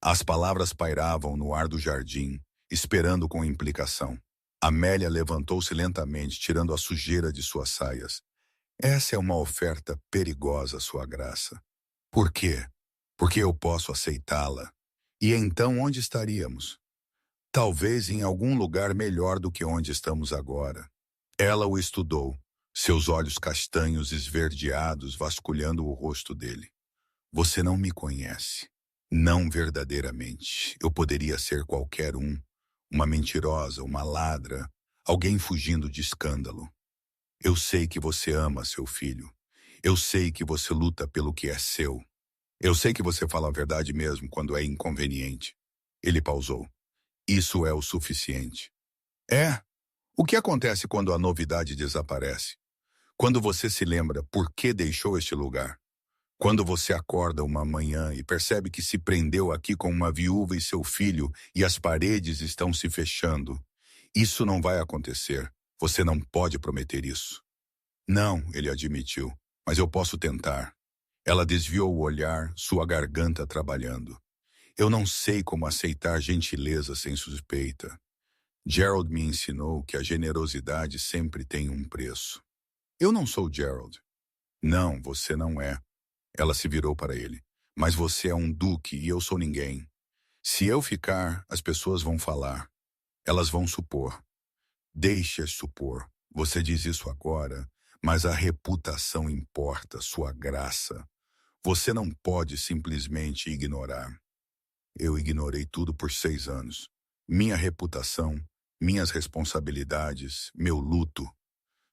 As palavras pairavam no ar do jardim, esperando com implicação. Amélia levantou-se lentamente, tirando a sujeira de suas saias. "Essa é uma oferta perigosa, sua graça." "Por quê?" "Porque eu posso aceitá-la. E então onde estaríamos?" "Talvez em algum lugar melhor do que onde estamos agora." Ela o estudou, seus olhos castanhos esverdeados vasculhando o rosto dele. "Você não me conhece. Não verdadeiramente. Eu poderia ser qualquer um. Uma mentirosa, uma ladra, alguém fugindo de escândalo. Eu sei que você ama seu filho. Eu sei que você luta pelo que é seu. Eu sei que você fala a verdade mesmo quando é inconveniente." Ele pausou. "Isso é o suficiente." "É? O que acontece quando a novidade desaparece? Quando você se lembra por que deixou este lugar? Quando você acorda uma manhã e percebe que se prendeu aqui com uma viúva e seu filho e as paredes estão se fechando. Isso não vai acontecer. Você não pode prometer isso." "Não," ele admitiu, "mas eu posso tentar." Ela desviou o olhar, sua garganta trabalhando. "Eu não sei como aceitar gentileza sem suspeita. Gerald me ensinou que a generosidade sempre tem um preço." "Eu não sou Gerald." "Não, você não é." Ela se virou para ele. "Mas você é um duque e eu sou ninguém. Se eu ficar, as pessoas vão falar. Elas vão supor." "Deixe-as supor. Você diz isso agora, mas a reputação importa, sua graça. Você não pode simplesmente ignorar." "Eu ignorei tudo por 6 anos. Minha reputação, minhas responsabilidades, meu luto.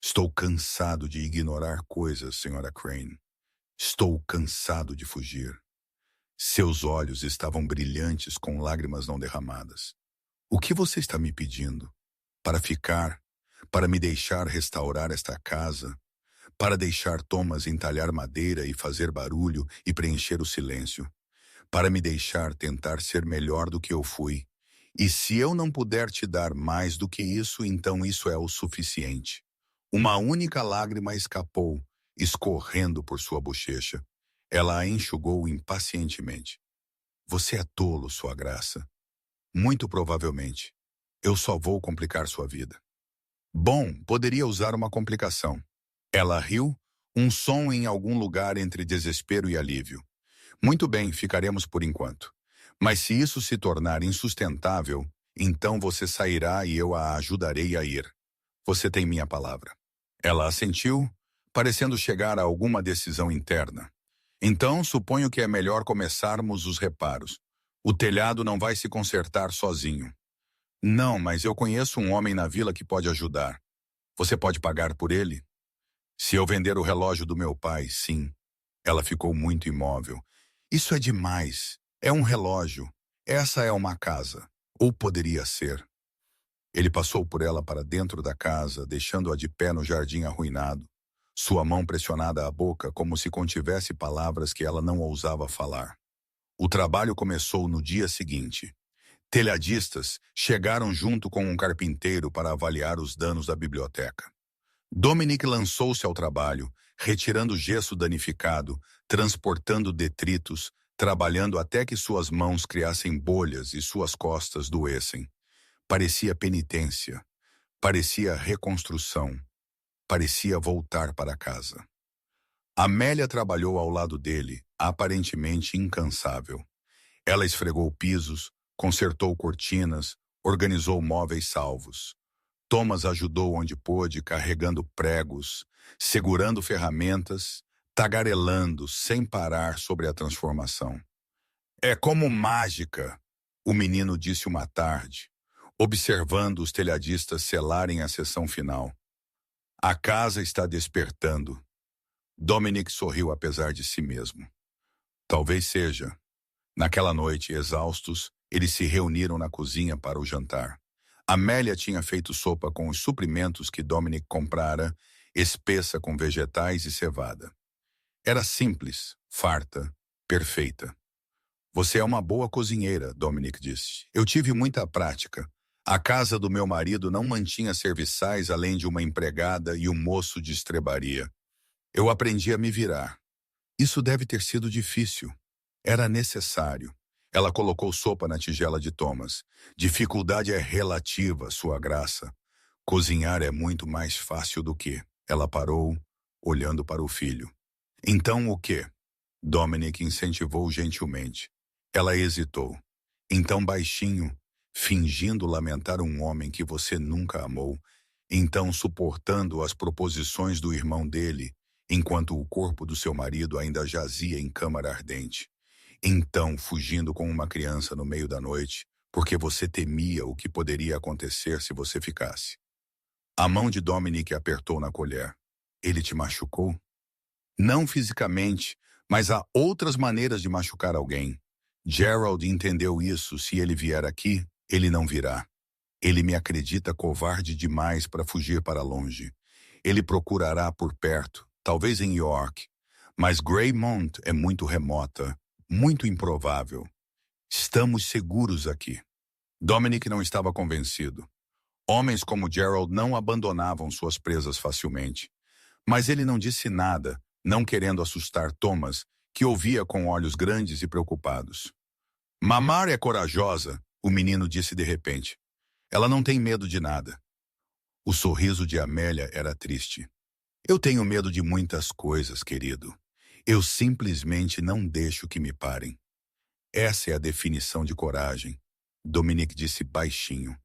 Estou cansado de ignorar coisas, senhora Crane. Estou cansado de fugir." Seus olhos estavam brilhantes com lágrimas não derramadas. "O que você está me pedindo? Para ficar? Para me deixar restaurar esta casa? Para deixar Thomas entalhar madeira e fazer barulho e preencher o silêncio? Para me deixar tentar ser melhor do que eu fui? E se eu não puder te dar mais do que isso, então isso é o suficiente." Uma única lágrima escapou, escorrendo por sua bochecha. Ela a enxugou impacientemente. Você é tolo, Sua Graça. Muito provavelmente. Eu só vou complicar sua vida. Bom, poderia usar uma complicação. Ela riu, um som em algum lugar entre desespero e alívio. Muito bem, ficaremos por enquanto. Mas se isso se tornar insustentável, então você sairá e eu a ajudarei a ir. Você tem minha palavra. Ela assentiu, parecendo chegar a alguma decisão interna. Então, suponho que é melhor começarmos os reparos. O telhado não vai se consertar sozinho. Não, mas eu conheço um homem na vila que pode ajudar. Você pode pagar por ele? Se eu vender o relógio do meu pai, sim. Ela ficou muito imóvel. Isso é demais. É um relógio. Essa é uma casa. Ou poderia ser. Ele passou por ela para dentro da casa, deixando-a de pé no jardim arruinado. Sua mão pressionada à boca como se contivesse palavras que ela não ousava falar. O trabalho começou no dia seguinte. Telhadistas chegaram junto com um carpinteiro para avaliar os danos da biblioteca. Dominic lançou-se ao trabalho, retirando gesso danificado, transportando detritos, trabalhando até que suas mãos criassem bolhas e suas costas doessem. Parecia penitência, parecia reconstrução, parecia voltar para casa. Amélia trabalhou ao lado dele, aparentemente incansável. Ela esfregou pisos, consertou cortinas, organizou móveis salvos. Thomas ajudou onde pôde, carregando pregos, segurando ferramentas, tagarelando sem parar sobre a transformação. É como mágica, o menino disse uma tarde, observando os telhadistas selarem a sessão final. A casa está despertando. Dominic sorriu apesar de si mesmo. Talvez seja. Naquela noite, exaustos, eles se reuniram na cozinha para o jantar. Amélia tinha feito sopa com os suprimentos que Dominic comprara, espessa com vegetais e cevada. Era simples, farta, perfeita. Você é uma boa cozinheira, Dominic disse. Eu tive muita prática. A casa do meu marido não mantinha serviçais além de uma empregada e um moço de estrebaria. Eu aprendi a me virar. Isso deve ter sido difícil. Era necessário. Ela colocou sopa na tigela de Thomas. Dificuldade é relativa, Sua Graça. Cozinhar é muito mais fácil do que. Ela parou, olhando para o filho. Então o quê? Dominic incentivou gentilmente. Ela hesitou. Então baixinho, fingindo lamentar um homem que você nunca amou, então suportando as proposições do irmão dele, enquanto o corpo do seu marido ainda jazia em câmara ardente. Então, fugindo com uma criança no meio da noite, porque você temia o que poderia acontecer se você ficasse. A mão de Dominic apertou na colher. Ele te machucou? Não fisicamente, mas há outras maneiras de machucar alguém. Gerald entendeu isso. Se ele vier aqui, ele não virá. Ele me acredita covarde demais para fugir para longe. Ele procurará por perto, talvez em York. Mas Greymount é muito remota, muito improvável. Estamos seguros aqui. Dominic não estava convencido. Homens como Gerald não abandonavam suas presas facilmente. Mas ele não disse nada, não querendo assustar Thomas, que ouvia com olhos grandes e preocupados. Mamar é corajosa, o menino disse de repente. Ela não tem medo de nada. O sorriso de Amélia era triste. Eu tenho medo de muitas coisas, querido. Eu simplesmente não deixo que me parem. Essa é a definição de coragem, Dominic disse baixinho.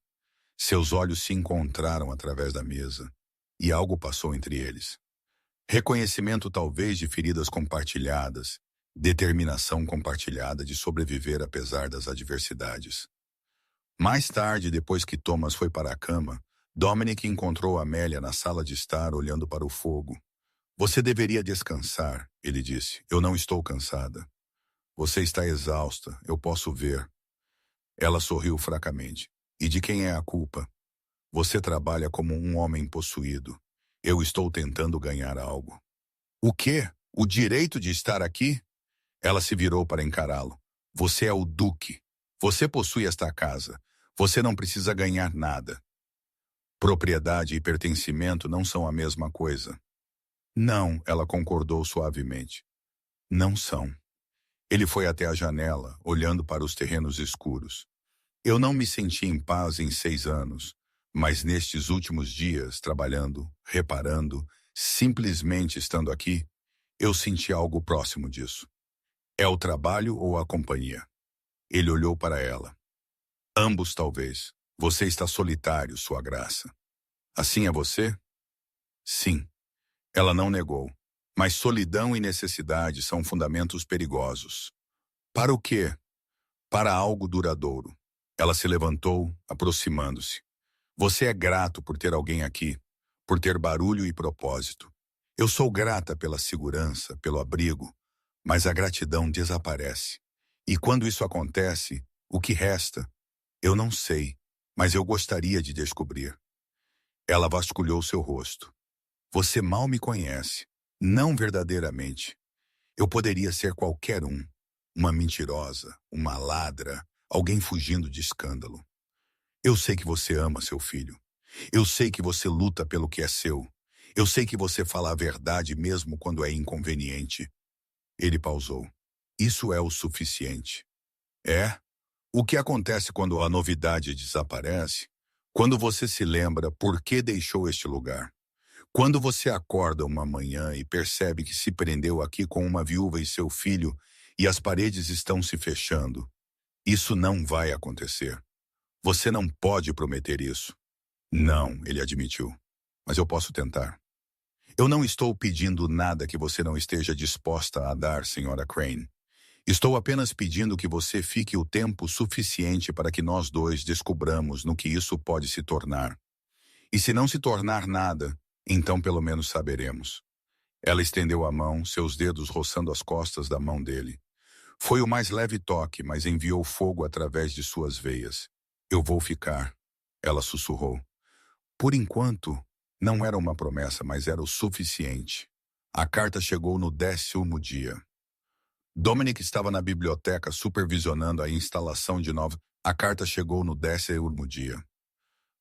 Seus olhos se encontraram através da mesa, e algo passou entre eles. Reconhecimento talvez de feridas compartilhadas, determinação compartilhada de sobreviver apesar das adversidades. Mais tarde, depois que Thomas foi para a cama, Dominic encontrou Amélia na sala de estar olhando para o fogo. Você deveria descansar, ele disse. Eu não estou cansada. Você está exausta, eu posso ver. Ela sorriu fracamente. E de quem é a culpa? Você trabalha como um homem possuído. Eu estou tentando ganhar algo. O quê? O direito de estar aqui? Ela se virou para encará-lo. Você é o duque. Você possui esta casa. Você não precisa ganhar nada. Propriedade e pertencimento não são a mesma coisa. Não, ela concordou suavemente. Não são. Ele foi até a janela, olhando para os terrenos escuros. Eu não me senti em paz em 6 anos, mas nestes últimos dias, trabalhando, reparando, simplesmente estando aqui, eu senti algo próximo disso. É o trabalho ou a companhia? Ele olhou para ela. Ambos, talvez. Você está solitário, sua graça. Assim é você? Sim. Ela não negou. Mas solidão e necessidade são fundamentos perigosos. Para o quê? Para algo duradouro. Ela se levantou, aproximando-se. Você é grato por ter alguém aqui, por ter barulho e propósito. Eu sou grata pela segurança, pelo abrigo, mas a gratidão desaparece. E quando isso acontece, o que resta? Eu não sei, mas eu gostaria de descobrir. Ela vasculhou seu rosto. Você mal me conhece, não verdadeiramente. Eu poderia ser qualquer um. Uma mentirosa, uma ladra, alguém fugindo de escândalo. Eu sei que você ama seu filho. Eu sei que você luta pelo que é seu. Eu sei que você fala a verdade mesmo quando é inconveniente. Ele pausou. Isso é o suficiente. É? O que acontece quando a novidade desaparece? Quando você se lembra por que deixou este lugar? Quando você acorda uma manhã e percebe que se prendeu aqui com uma viúva e seu filho e as paredes estão se fechando, isso não vai acontecer. Você não pode prometer isso. Não, ele admitiu. Mas eu posso tentar. Eu não estou pedindo nada que você não esteja disposta a dar, Sra. Crane. Estou apenas pedindo que você fique o tempo suficiente para que nós dois descubramos no que isso pode se tornar. E se não se tornar nada, então pelo menos saberemos. Ela estendeu a mão, seus dedos roçando as costas da mão dele. Foi o mais leve toque, mas enviou fogo através de suas veias. Eu vou ficar, ela sussurrou. Por enquanto, não era uma promessa, mas era o suficiente. A carta chegou no 10º dia. Dominic estava na biblioteca supervisionando a instalação de novos. A carta chegou no 10º dia.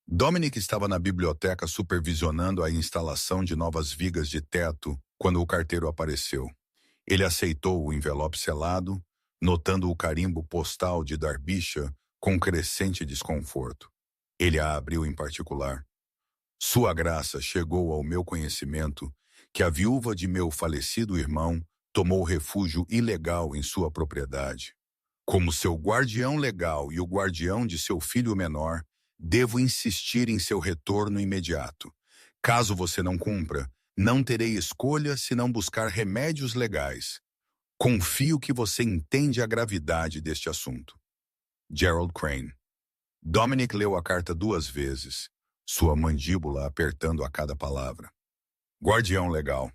Dominic estava na biblioteca supervisionando a instalação de novas vigas de teto quando o carteiro apareceu. Ele aceitou o envelope selado, notando o carimbo postal de Darbyshire com crescente desconforto. Ele a abriu em particular. Sua graça chegou ao meu conhecimento que a viúva de meu falecido irmão tomou refúgio ilegal em sua propriedade. Como seu guardião legal e o guardião de seu filho menor, devo insistir em seu retorno imediato. Caso você não cumpra, não terei escolha senão buscar remédios legais. Confio que você entende a gravidade deste assunto. Gerald Crane. Dominic leu a carta 2 vezes, sua mandíbula apertando a cada palavra. Guardião legal.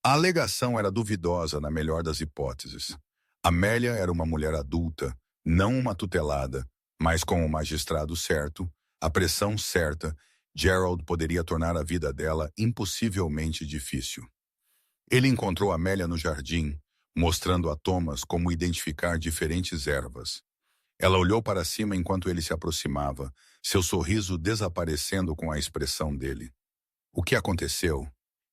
A alegação era duvidosa na melhor das hipóteses. Amélia era uma mulher adulta, não uma tutelada, mas com o magistrado certo, a pressão certa, Gerald poderia tornar a vida dela impossivelmente difícil. Ele encontrou Amélia no jardim, mostrando a Thomas como identificar diferentes ervas. Ela olhou para cima enquanto ele se aproximava, seu sorriso desaparecendo com a expressão dele. O que aconteceu?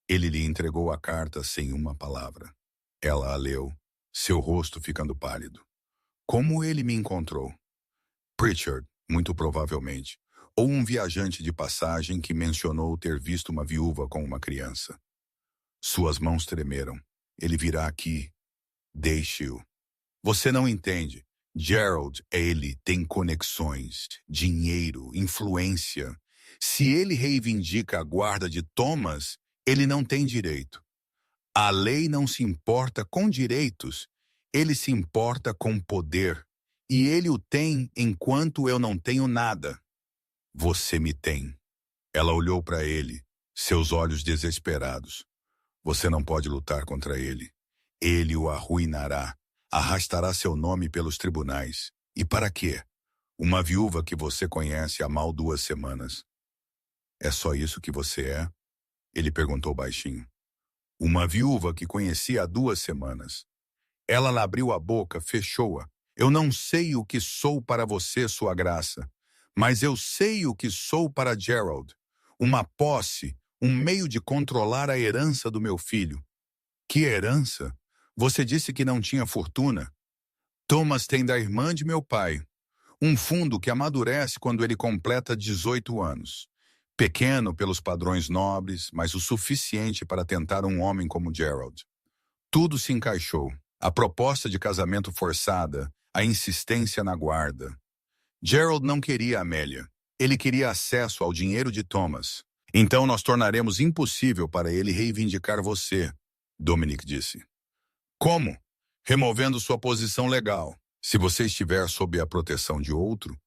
Ele lhe entregou a carta sem uma palavra. Ela a leu, seu rosto ficando pálido. Como ele me encontrou? Pritchard, muito provavelmente, ou um viajante de passagem que mencionou ter visto uma viúva com uma criança. Suas mãos tremeram. Ele virá aqui. Deixe-o. Você não entende. Gerald, ele tem conexões, dinheiro, influência. Se ele reivindica a guarda de Thomas, ele não tem direito. A lei não se importa com direitos, ele se importa com poder. E ele o tem enquanto eu não tenho nada. Você me tem. Ela olhou para ele, seus olhos desesperados. Você não pode lutar contra ele. Ele o arruinará, arrastará seu nome pelos tribunais. E para quê? Uma viúva que você conhece há mal 2 semanas. É só isso que você é? Ele perguntou baixinho. Uma viúva que conheci há 2 semanas. Ela abriu a boca, fechou-a. Eu não sei o que sou para você, sua graça, mas eu sei o que sou para Gerald. Uma posse, um meio de controlar a herança do meu filho. Que herança? Você disse que não tinha fortuna. Thomas tem da irmã de meu pai, um fundo que amadurece quando ele completa 18 anos. Pequeno pelos padrões nobres, mas o suficiente para tentar um homem como Gerald. Tudo se encaixou. A proposta de casamento forçada, a insistência na guarda. Gerald não queria Amélia. Ele queria acesso ao dinheiro de Thomas. Então nós tornaremos impossível para ele reivindicar você, Dominic disse. Como? Removendo sua posição legal. Se você estiver sob a proteção de outro,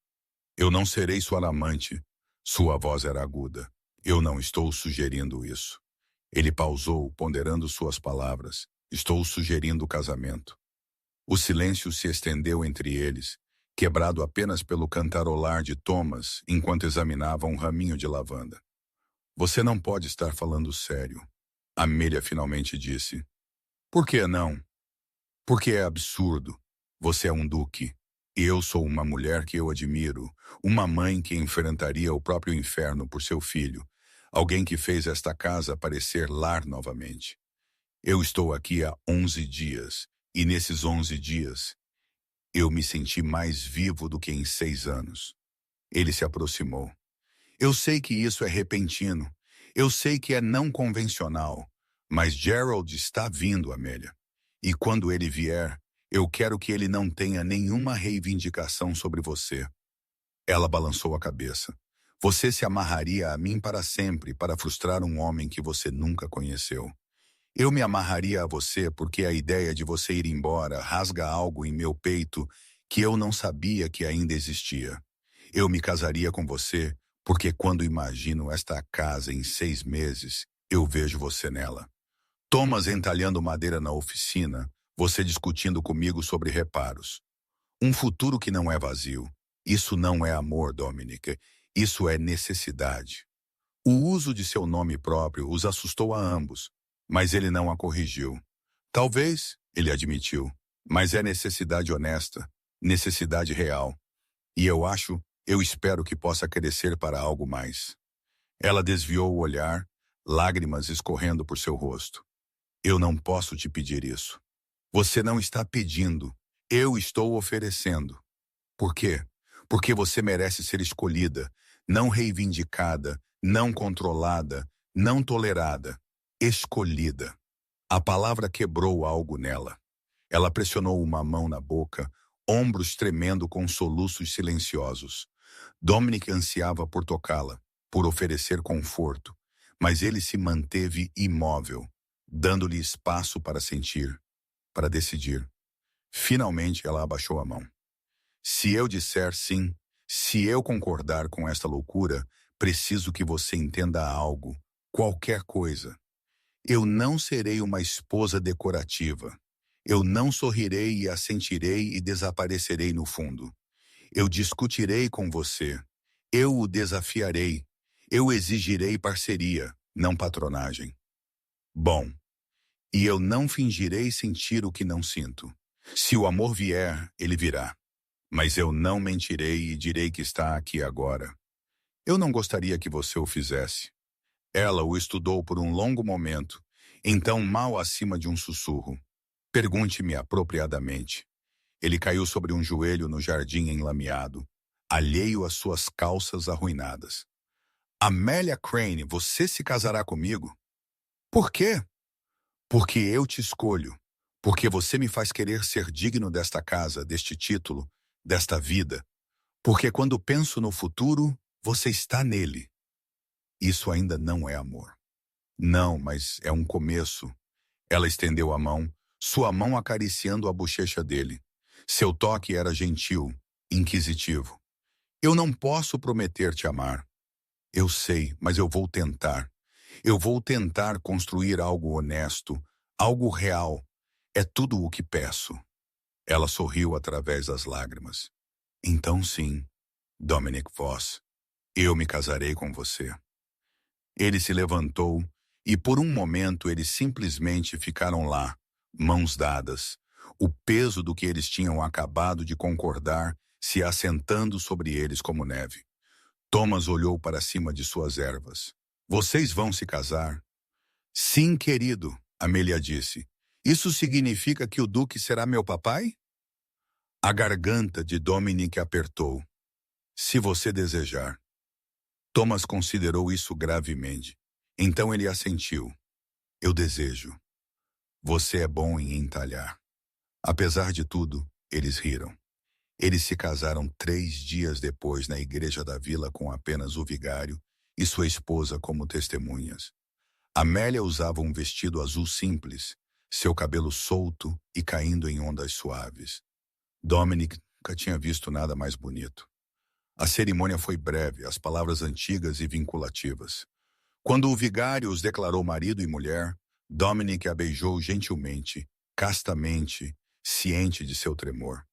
eu não serei sua amante. Sua voz era aguda. Eu não estou sugerindo isso. Ele pausou, ponderando suas palavras. Estou sugerindo o casamento. O silêncio se estendeu entre eles, quebrado apenas pelo cantarolar de Thomas enquanto examinava um raminho de lavanda. Você não pode estar falando sério, Amélia finalmente disse. Por que não? Porque é absurdo. Você é um duque. E eu sou uma mulher que eu admiro, uma mãe que enfrentaria o próprio inferno por seu filho, alguém que fez esta casa parecer lar novamente. Eu estou aqui há 11 dias, e nesses 11 dias, eu me senti mais vivo do que em 6 anos. Ele se aproximou. Eu sei que isso é repentino, eu sei que é não convencional, mas Gerald está vindo, Amélia. E quando ele vier, eu quero que ele não tenha nenhuma reivindicação sobre você. Ela balançou a cabeça. Você se amarraria a mim para sempre para frustrar um homem que você nunca conheceu. Eu me amarraria a você porque a ideia de você ir embora rasga algo em meu peito que eu não sabia que ainda existia. Eu me casaria com você porque quando imagino esta casa em 6 meses, eu vejo você nela. Thomas entalhando madeira na oficina, você discutindo comigo sobre reparos. Um futuro que não é vazio. Isso não é amor, Dominic. Isso é necessidade. O uso de seu nome próprio os assustou a ambos, mas ele não a corrigiu. Talvez, ele admitiu, mas é necessidade honesta, necessidade real. E eu espero que possa crescer para algo mais. Ela desviou o olhar, lágrimas escorrendo por seu rosto. Eu não posso te pedir isso. Você não está pedindo. Eu estou oferecendo. Por quê? Porque você merece ser escolhida, não reivindicada, não controlada, não tolerada. Escolhida. A palavra quebrou algo nela. Ela pressionou uma mão na boca, ombros tremendo com soluços silenciosos. Dominic ansiava por tocá-la, por oferecer conforto, mas ele se manteve imóvel, dando-lhe espaço para sentir, para decidir. Finalmente ela abaixou a mão. Se eu disser sim, se eu concordar com esta loucura, preciso que você entenda algo, qualquer coisa. Eu não serei uma esposa decorativa. Eu não sorrirei e assentirei e desaparecerei no fundo. Eu discutirei com você. Eu o desafiarei. Eu exigirei parceria, não patronagem. Bom, e eu não fingirei sentir o que não sinto. Se o amor vier, ele virá. Mas eu não mentirei e direi que está aqui agora. Eu não gostaria que você o fizesse. Ela o estudou por um longo momento, então mal acima de um sussurro. Pergunte-me apropriadamente. Ele caiu sobre um joelho no jardim enlameado, alheio às suas calças arruinadas. Amélia Crane, você se casará comigo? Por quê? Porque eu te escolho. Porque você me faz querer ser digno desta casa, deste título, desta vida. Porque quando penso no futuro, você está nele. Isso ainda não é amor. Não, mas é um começo. Ela estendeu a mão, sua mão acariciando a bochecha dele. Seu toque era gentil, inquisitivo. Eu não posso prometer te amar. Eu sei, mas eu vou tentar. Eu vou tentar construir algo honesto, algo real. É tudo o que peço. Ela sorriu através das lágrimas. Então sim, Dominic Voss, eu me casarei com você. Ele se levantou e por um momento eles simplesmente ficaram lá, mãos dadas, o peso do que eles tinham acabado de concordar se assentando sobre eles como neve. Thomas olhou para cima de suas ervas. Vocês vão se casar? Sim, querido, Amelia disse. Isso significa que o Duque será meu papai? A garganta de Dominic apertou. Se você desejar. Thomas considerou isso gravemente. Então ele assentiu. Eu desejo. Você é bom em entalhar. Apesar de tudo, eles riram. Eles se casaram 3 dias depois na igreja da vila com apenas o vigário e sua esposa como testemunhas. Amélia usava um vestido azul simples, seu cabelo solto e caindo em ondas suaves. Dominic nunca tinha visto nada mais bonito. A cerimônia foi breve, as palavras antigas e vinculativas. Quando o vigário os declarou marido e mulher, Dominic a beijou gentilmente, castamente, ciente de seu tremor.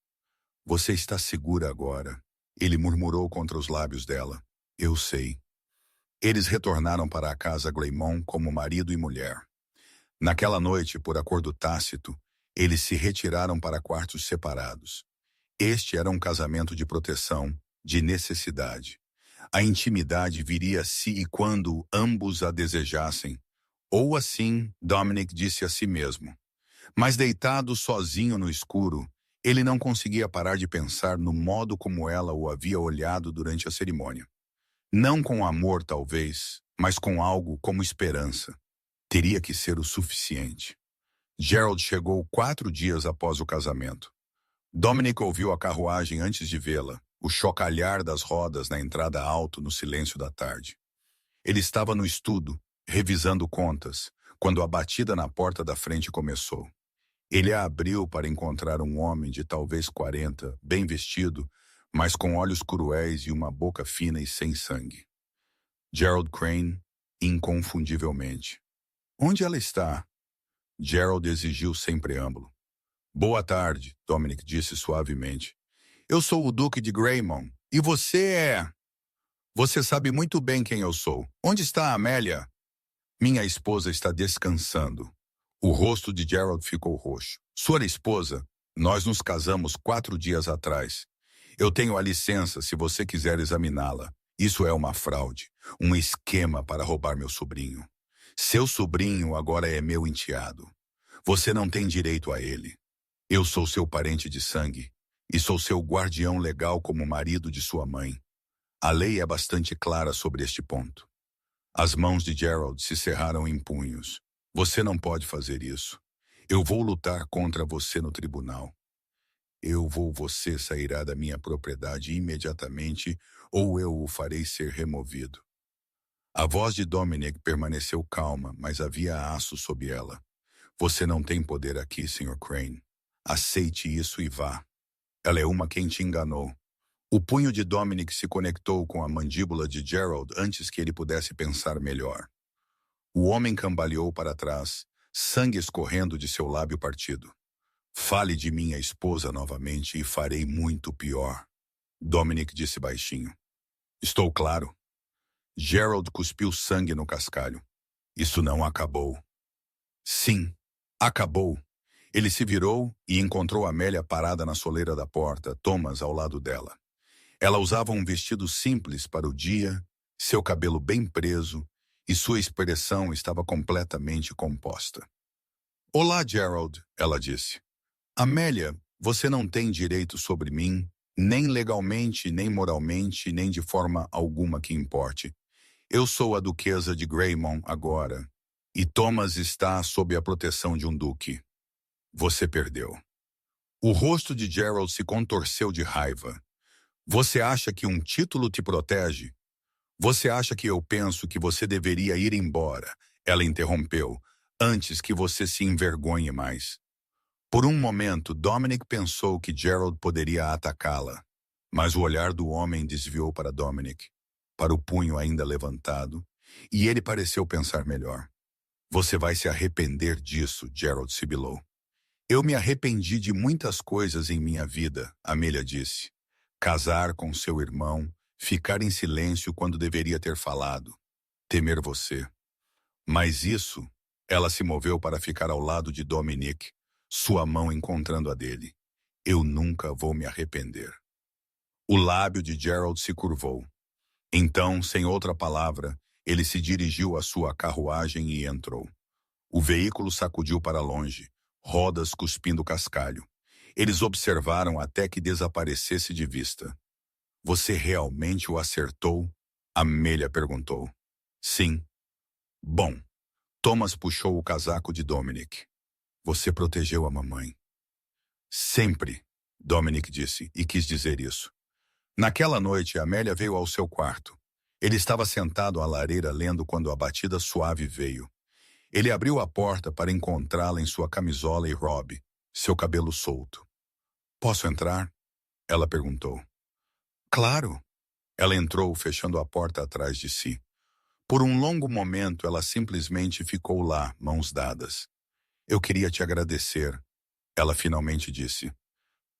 Você está segura agora, ele murmurou contra os lábios dela. Eu sei. Eles retornaram para a casa Greymont como marido e mulher. Naquela noite, por acordo tácito, eles se retiraram para quartos separados. Este era um casamento de proteção, de necessidade. A intimidade viria se e quando ambos a desejassem. Ou assim, Dominic disse a si mesmo. Mas deitado sozinho no escuro, ele não conseguia parar de pensar no modo como ela o havia olhado durante a cerimônia. Não com amor, talvez, mas com algo como esperança. Teria que ser o suficiente. Gerald chegou 4 dias após o casamento. Dominic ouviu a carruagem antes de vê-la, o chocalhar das rodas na entrada alto no silêncio da tarde. Ele estava no estudo, revisando contas, quando a batida na porta da frente começou. Ele a abriu para encontrar um homem de talvez 40, bem vestido, mas com olhos cruéis e uma boca fina e sem sangue. Gerald Crane, inconfundivelmente. Onde ela está? Gerald exigiu sem preâmbulo. Boa tarde, Dominic disse suavemente. Eu sou o Duque de Greymont, e você é... Você sabe muito bem quem eu sou. Onde está a Amélia? Minha esposa está descansando. O rosto de Gerald ficou roxo. Sua esposa? Nós nos casamos 4 dias atrás. Eu tenho a licença se você quiser examiná-la. Isso é uma fraude, um esquema para roubar meu sobrinho. Seu sobrinho agora é meu enteado. Você não tem direito a ele. Eu sou seu parente de sangue e sou seu guardião legal como marido de sua mãe. A lei é bastante clara sobre este ponto. As mãos de Gerald se cerraram em punhos. Você não pode fazer isso. Eu vou lutar contra você no tribunal. Você sairá da minha propriedade imediatamente ou eu o farei ser removido. A voz de Dominic permaneceu calma, mas havia aço sob ela. Você não tem poder aqui, Sr. Crane. Aceite isso e vá. Ela é uma quem te enganou. O punho de Dominic se conectou com a mandíbula de Gerald antes que ele pudesse pensar melhor. O homem cambaleou para trás, sangue escorrendo de seu lábio partido. Fale de minha esposa novamente e farei muito pior. Dominic disse baixinho. Estou claro. Gerald cuspiu sangue no cascalho. Isso não acabou. Sim, acabou. Ele se virou e encontrou Amélia parada na soleira da porta, Thomas ao lado dela. Ela usava um vestido simples para o dia, seu cabelo bem preso, e sua expressão estava completamente composta. Olá, Gerald, ela disse. Amélia, você não tem direito sobre mim, nem legalmente, nem moralmente, nem de forma alguma que importe. Eu sou a duquesa de Greymont agora, e Thomas está sob a proteção de um duque. Você perdeu. O rosto de Gerald se contorceu de raiva. Você acha que um título te protege? Você acha que eu penso que você deveria ir embora? Ela interrompeu, antes que você se envergonhe mais. Por um momento, Dominic pensou que Gerald poderia atacá-la, mas o olhar do homem desviou para Dominic, para o punho ainda levantado, e ele pareceu pensar melhor. Você vai se arrepender disso, Gerald sibilou. Eu me arrependi de muitas coisas em minha vida, Amélia disse. Casar com seu irmão, ficar em silêncio quando deveria ter falado, temer você. Mas isso, ela se moveu para ficar ao lado de Dominic, sua mão encontrando a dele. Eu nunca vou me arrepender. O lábio de Gerald se curvou. Então, sem outra palavra, Ele se dirigiu à sua carruagem e entrou. O veículo sacudiu para longe, rodas cuspindo cascalho. Eles observaram até que desaparecesse de vista. Você realmente o acertou? Amélia perguntou. Sim. Bom, Thomas puxou o casaco de Dominic. Você protegeu a mamãe. Sempre, Dominic disse, e quis dizer isso. Naquela noite, Amélia veio ao seu quarto. Ele estava sentado à lareira lendo quando a batida suave veio. Ele abriu a porta para encontrá-la em sua camisola e robe, seu cabelo solto. Posso entrar? Ela perguntou. Claro. Ela entrou, fechando a porta atrás de si. Por um longo momento, ela simplesmente ficou lá, mãos dadas. Eu queria te agradecer, ela finalmente disse.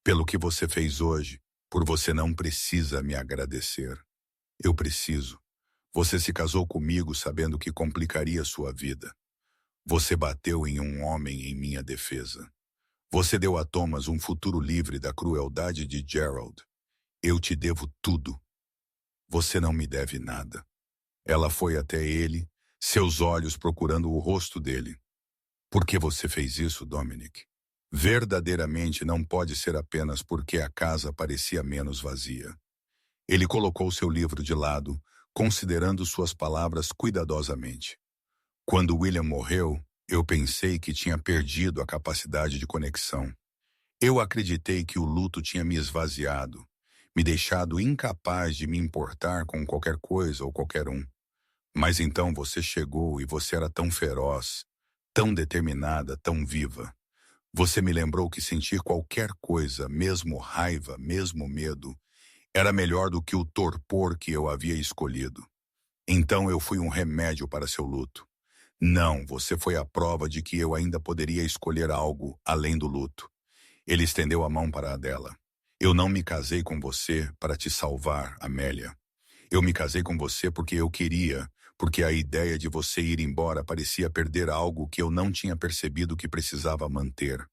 Pelo que você fez hoje, por você não precisa me agradecer. Eu preciso. Você se casou comigo sabendo que complicaria sua vida. Você bateu em um homem em minha defesa. Você deu a Thomas um futuro livre da crueldade de Gerald. Eu te devo tudo. Você não me deve nada. Ela foi até ele, seus olhos procurando o rosto dele. Por que você fez isso, Dominic? Verdadeiramente não pode ser apenas porque a casa parecia menos vazia. Ele colocou seu livro de lado, considerando suas palavras cuidadosamente. Quando William morreu, eu pensei que tinha perdido a capacidade de conexão. Eu acreditei que o luto tinha me esvaziado, me deixado incapaz de me importar com qualquer coisa ou qualquer um. Mas então você chegou e você era tão feroz, tão determinada, tão viva. Você me lembrou que sentir qualquer coisa, mesmo raiva, mesmo medo, era melhor do que o torpor que eu havia escolhido. Então eu fui um remédio para seu luto. Não, você foi a prova de que eu ainda poderia escolher algo além do luto. Ele estendeu a mão para a dela. Eu não me casei com você para te salvar, Amélia. Eu me casei com você porque eu queria, porque a ideia de você ir embora parecia perder algo que eu não tinha percebido que precisava manter.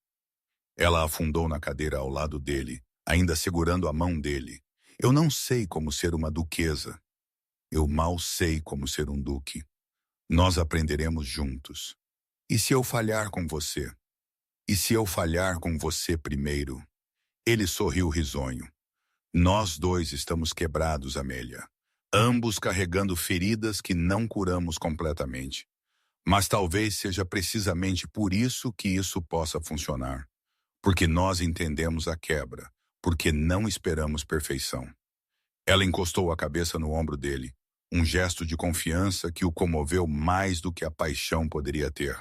Ela afundou na cadeira ao lado dele, ainda segurando a mão dele. Eu não sei como ser uma duquesa. Eu mal sei como ser um duque. Nós aprenderemos juntos. E se eu falhar com você? E se eu falhar com você primeiro? Ele sorriu risonho. Nós dois estamos quebrados, Amélia. Ambos carregando feridas que não curamos completamente. Mas talvez seja precisamente por isso que isso possa funcionar. Porque nós entendemos a quebra, porque não esperamos perfeição. Ela encostou a cabeça no ombro dele, um gesto de confiança que o comoveu mais do que a paixão poderia ter.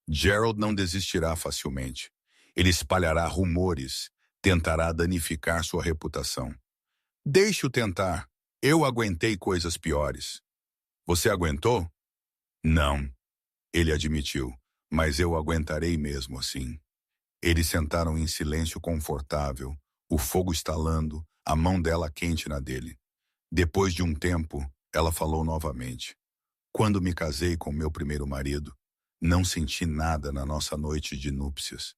Gerald não desistirá facilmente. Ele espalhará rumores, tentará danificar sua reputação. Deixe-o tentar. Eu aguentei coisas piores. Você aguentou? Não, ele admitiu, mas eu aguentarei mesmo assim. Eles sentaram em silêncio confortável, o fogo estalando, a mão dela quente na dele. Depois de um tempo, ela falou novamente. Quando me casei com meu primeiro marido, não senti nada na nossa noite de núpcias.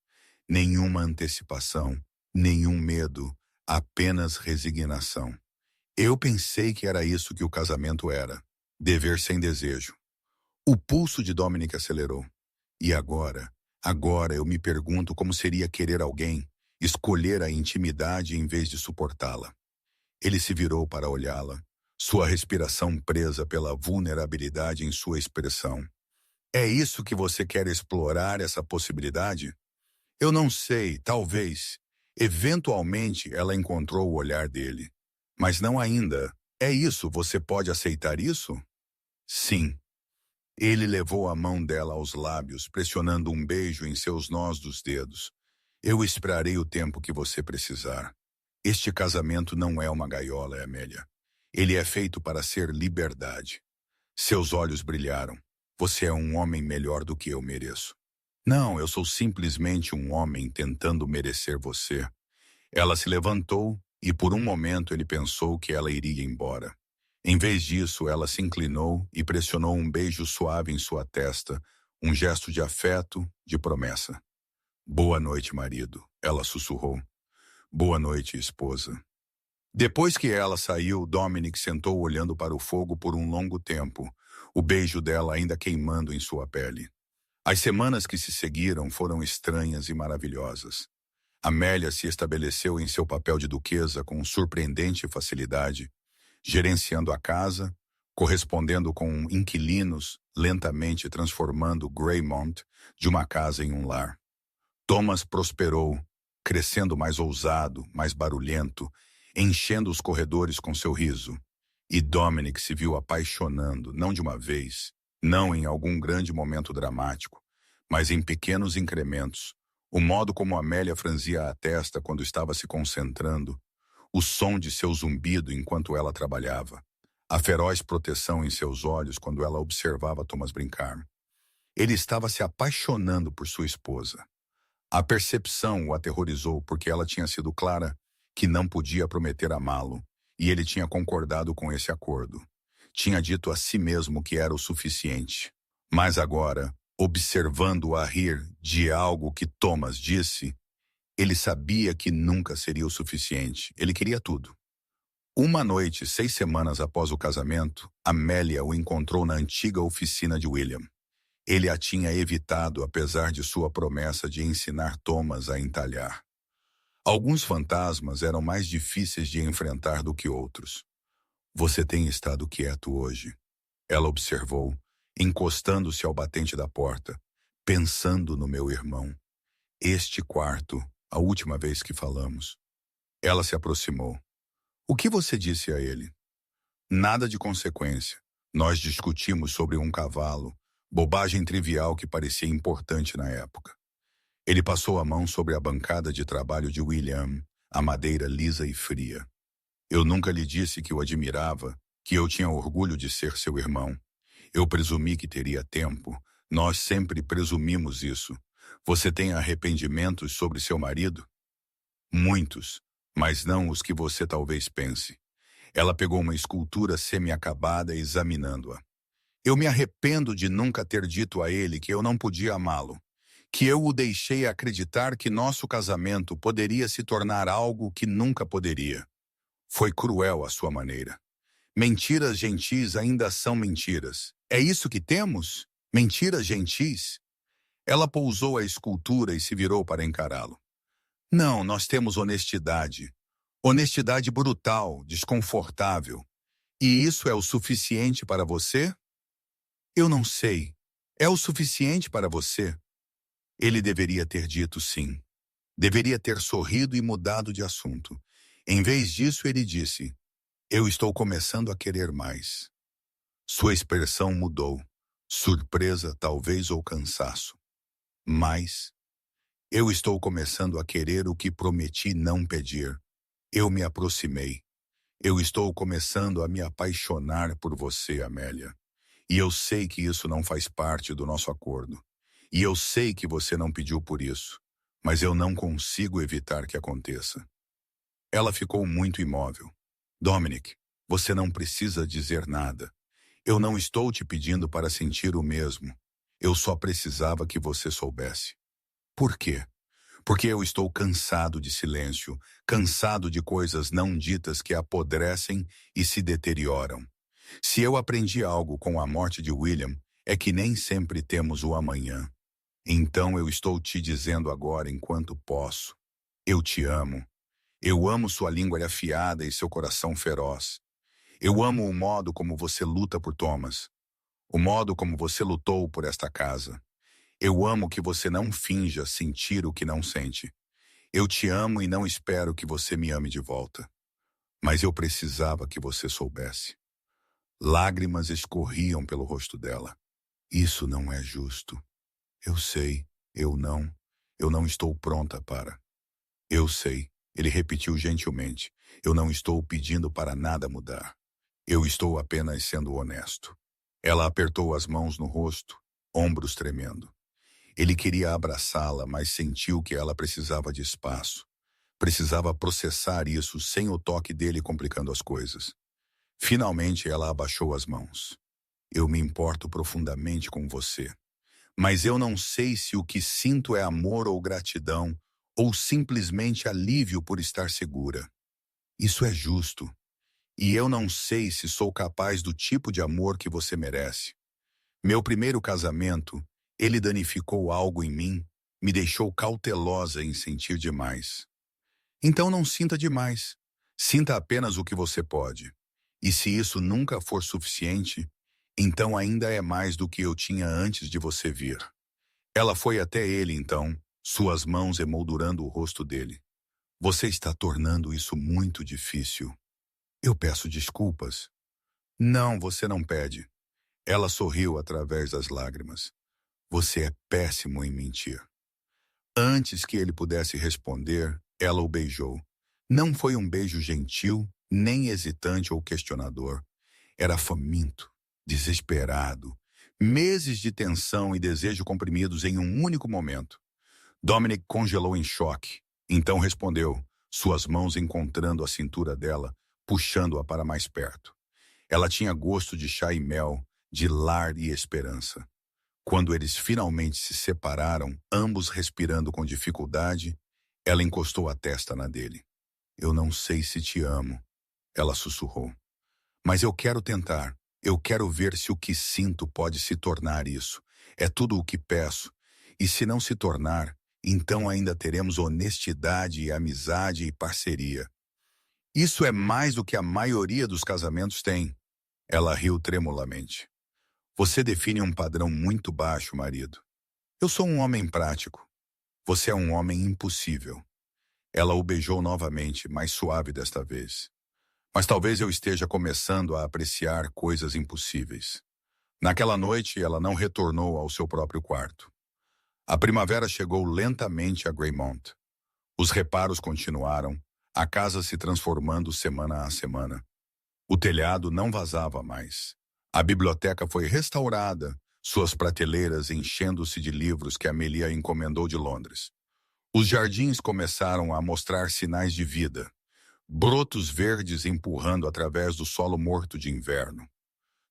Nenhuma antecipação, nenhum medo, apenas resignação. Eu pensei que era isso que o casamento era, dever sem desejo. O pulso de Dominic acelerou. E agora eu me pergunto como seria querer alguém, escolher a intimidade em vez de suportá-la. Ele se virou para olhá-la, sua respiração presa pela vulnerabilidade em sua expressão. É isso que você quer explorar, essa possibilidade? Eu não sei, talvez. Eventualmente ela encontrou o olhar dele. Mas não ainda. É isso, você pode aceitar isso? Sim. Ele levou a mão dela aos lábios, pressionando um beijo em seus nós dos dedos. Eu esperarei o tempo que você precisar. Este casamento não é uma gaiola, Amélia. Ele é feito para ser liberdade. Seus olhos brilharam. Você é um homem melhor do que eu mereço. Não, eu sou simplesmente um homem tentando merecer você. Ela se levantou e por um momento ele pensou que ela iria embora. Em vez disso, ela se inclinou e pressionou um beijo suave em sua testa, um gesto de afeto, de promessa. Boa noite, marido, ela sussurrou. Boa noite, esposa. Depois que ela saiu, Dominic sentou olhando para o fogo por um longo tempo, o beijo dela ainda queimando em sua pele. As semanas que se seguiram foram estranhas e maravilhosas. Amélia se estabeleceu em seu papel de duquesa com surpreendente facilidade, gerenciando a casa, correspondendo com inquilinos, lentamente transformando Greymont de uma casa em um lar. Thomas prosperou, crescendo mais ousado, mais barulhento, enchendo os corredores com seu riso. E Dominic se viu apaixonando, não de uma vez, não em algum grande momento dramático, mas em pequenos incrementos. O modo como Amélia franzia a testa quando estava se concentrando, o som de seu zumbido enquanto ela trabalhava, a feroz proteção em seus olhos quando ela observava Thomas brincar. Ele estava se apaixonando por sua esposa. A percepção o aterrorizou porque ela tinha sido clara que não podia prometer amá-lo, e ele tinha concordado com esse acordo. Tinha dito a si mesmo que era o suficiente. Mas agora, observando-a rir de algo que Thomas disse, ele sabia que nunca seria o suficiente. Ele queria tudo. Uma noite, 6 semanas após o casamento, Amélia o encontrou na antiga oficina de William. Ele a tinha evitado apesar de sua promessa de ensinar Thomas a entalhar. Alguns fantasmas eram mais difíceis de enfrentar do que outros. Você tem estado quieto hoje, ela observou, encostando-se ao batente da porta, pensando no meu irmão. Este quarto, a última vez que falamos. Ela se aproximou. O que você disse a ele? Nada de consequência. Nós discutimos sobre um cavalo, bobagem trivial que parecia importante na época. Ele passou a mão sobre a bancada de trabalho de William, a madeira lisa e fria. Eu nunca lhe disse que o admirava, que eu tinha orgulho de ser seu irmão. Eu presumi que teria tempo. Nós sempre presumimos isso. Você tem arrependimentos sobre seu marido? Muitos, mas não os que você talvez pense. Ela pegou uma escultura semi-acabada examinando-a. Eu me arrependo de nunca ter dito a ele que eu não podia amá-lo, que eu o deixei acreditar que nosso casamento poderia se tornar algo que nunca poderia. Foi cruel à sua maneira. Mentiras gentis ainda são mentiras. É isso que temos? Mentiras gentis? Ela pousou a escultura e se virou para encará-lo. Não, nós temos honestidade. Honestidade brutal, desconfortável. E isso é o suficiente para você? Eu não sei. É o suficiente para você? Ele deveria ter dito sim. Deveria ter sorrido e mudado de assunto. Em vez disso, ele disse, eu estou começando a querer mais. Sua expressão mudou. Surpresa, talvez, ou cansaço. Mas eu estou começando a querer o que prometi não pedir. Eu me aproximei. Eu estou começando a me apaixonar por você, Amélia. E eu sei que isso não faz parte do nosso acordo. E eu sei que você não pediu por isso. Mas eu não consigo evitar que aconteça. Ela ficou muito imóvel. Dominic, você não precisa dizer nada. Eu não estou te pedindo para sentir o mesmo. Eu só precisava que você soubesse. Por quê? Porque eu estou cansado de silêncio, cansado de coisas não ditas que apodrecem e se deterioram. Se eu aprendi algo com a morte de William, é que nem sempre temos o amanhã. Então eu estou te dizendo agora enquanto posso. Eu te amo. Eu amo sua língua afiada e seu coração feroz. Eu amo o modo como você luta por Thomas. O modo como você lutou por esta casa. Eu amo que você não finja sentir o que não sente. Eu te amo e não espero que você me ame de volta. Mas eu precisava que você soubesse. Lágrimas escorriam pelo rosto dela. Isso não é justo. Eu sei, eu não estou pronta para. Eu sei, ele repetiu gentilmente. Eu não estou pedindo para nada mudar. Eu estou apenas sendo honesto. Ela apertou as mãos no rosto, ombros tremendo. Ele queria abraçá-la, mas sentiu que ela precisava de espaço. Precisava processar isso sem o toque dele complicando as coisas. Finalmente ela abaixou as mãos. Eu me importo profundamente com você. Mas eu não sei se o que sinto é amor ou gratidão, ou simplesmente alívio por estar segura. Isso é justo. E eu não sei se sou capaz do tipo de amor que você merece. Meu primeiro casamento, ele danificou algo em mim, me deixou cautelosa em sentir demais. Então não sinta demais. Sinta apenas o que você pode. E se isso nunca for suficiente, então ainda é mais do que eu tinha antes de você vir. Ela foi até ele então, suas mãos emoldurando o rosto dele. Você está tornando isso muito difícil. Eu peço desculpas. Não, você não pede. Ela sorriu através das lágrimas. Você é péssimo em mentir. Antes que ele pudesse responder, ela o beijou. Não foi um beijo gentil, nem hesitante ou questionador. Era faminto, desesperado. Meses de tensão e desejo comprimidos em um único momento. Dominic congelou em choque. Então respondeu, suas mãos encontrando a cintura dela, puxando-a para mais perto. Ela tinha gosto de chá e mel, de lar e esperança. Quando eles finalmente se separaram, ambos respirando com dificuldade, ela encostou a testa na dele. Eu não sei se te amo, ela sussurrou. Mas eu quero tentar. Eu quero ver se o que sinto pode se tornar isso. É tudo o que peço. E se não se tornar, então ainda teremos honestidade, amizade e parceria. Isso é mais do que a maioria dos casamentos tem. Ela riu tremulamente. Você define um padrão muito baixo, marido. Eu sou um homem prático. Você é um homem impossível. Ela o beijou novamente, mais suave desta vez. Mas talvez eu esteja começando a apreciar coisas impossíveis. Naquela noite, ela não retornou ao seu próprio quarto. A primavera chegou lentamente a Greymount. Os reparos continuaram, a casa se transformando semana a semana. O telhado não vazava mais. A biblioteca foi restaurada, suas prateleiras enchendo-se de livros que Amelia encomendou de Londres. Os jardins começaram a mostrar sinais de vida, brotos verdes empurrando através do solo morto de inverno.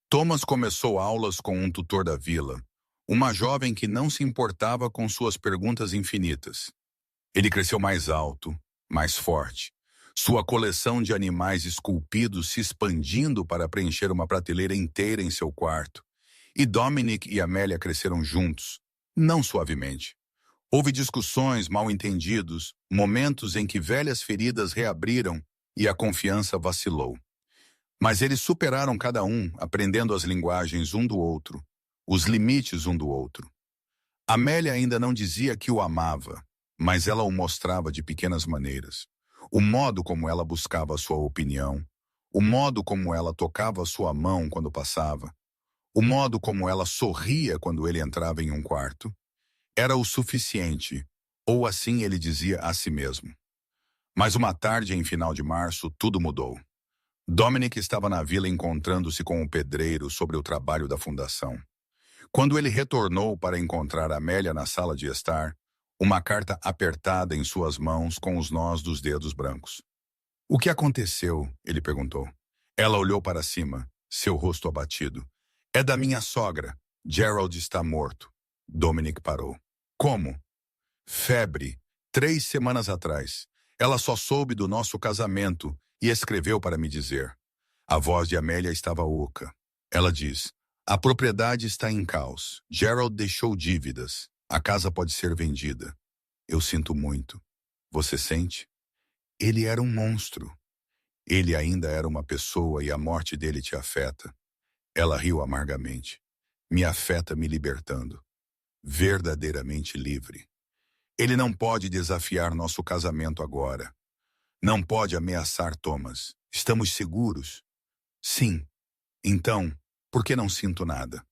Thomas começou aulas com um tutor da vila, uma jovem que não se importava com suas perguntas infinitas. Ele cresceu mais alto, mais forte, sua coleção de animais esculpidos se expandindo para preencher uma prateleira inteira em seu quarto. E Dominic e Amélia cresceram juntos, não suavemente. Houve discussões, mal-entendidos, momentos em que velhas feridas reabriram e a confiança vacilou. Mas eles superaram cada um, aprendendo as linguagens um do outro, os limites um do outro. Amélia ainda não dizia que o amava, mas ela o mostrava de pequenas maneiras. O modo como ela buscava a sua opinião, o modo como ela tocava a sua mão quando passava, o modo como ela sorria quando ele entrava em um quarto, era o suficiente, ou assim ele dizia a si mesmo. Mas uma tarde em final de março, tudo mudou. Dominic estava na vila encontrando-se com o pedreiro sobre o trabalho da fundação. Quando ele retornou para encontrar Amélia na sala de estar, uma carta apertada em suas mãos com os nós dos dedos brancos. O que aconteceu? Ele perguntou. Ela olhou para cima, seu rosto abatido. É da minha sogra. Gerald está morto. Dominic parou. Como? Febre. 3 semanas atrás. Ela só soube do nosso casamento e escreveu para me dizer. A voz de Amélia estava oca. Ela diz, a propriedade está em caos. Gerald deixou dívidas. A casa pode ser vendida. Eu sinto muito. Você sente? Ele era um monstro. Ele ainda era uma pessoa e a morte dele te afeta. Ela riu amargamente. Me afeta me libertando. Verdadeiramente livre. Ele não pode desafiar nosso casamento agora. Não pode ameaçar Thomas. Estamos seguros? Sim. Então, por que não sinto nada?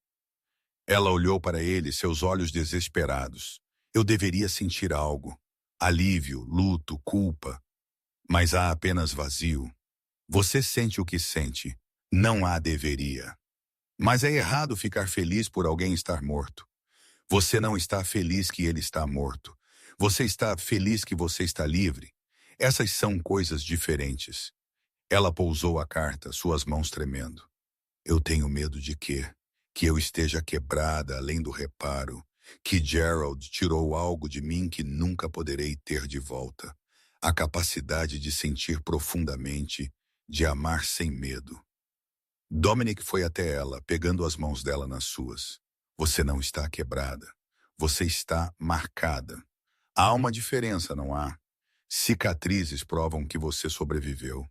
Ela olhou para ele, seus olhos desesperados. Eu deveria sentir algo. Alívio, luto, culpa. Mas há apenas vazio. Você sente o que sente. Não há deveria. Mas é errado ficar feliz por alguém estar morto. Você não está feliz que ele está morto. Você está feliz que você está livre. Essas são coisas diferentes. Ela pousou a carta, suas mãos tremendo. Eu tenho medo de quê? Que eu esteja quebrada além do reparo. Que Gerald tirou algo de mim que nunca poderei ter de volta. a capacidade de sentir profundamente, de amar sem medo. Dominic foi até ela, pegando as mãos dela nas suas. Você não está quebrada. Você está marcada. Há uma diferença, não há? Cicatrizes provam que você sobreviveu.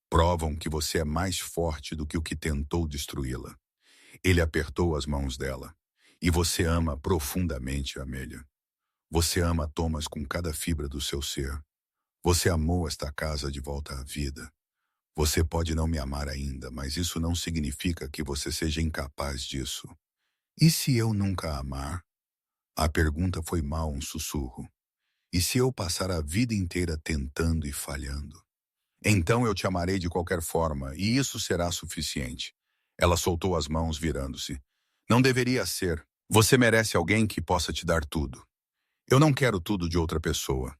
Provam que você é mais forte do que o que tentou destruí-la. Ele apertou as mãos dela. E você ama profundamente, Amélia. Você ama Thomas com cada fibra do seu ser. Você amou esta casa de volta à vida. Você pode não me amar ainda, mas isso não significa que você seja incapaz disso. E se eu nunca a amar? A pergunta foi mal um sussurro. E se eu passar a vida inteira tentando e falhando? Então eu te amarei de qualquer forma, e isso será suficiente. Ela soltou as mãos, virando-se. Não deveria ser. Você merece alguém que possa te dar tudo. Eu não quero tudo de outra pessoa.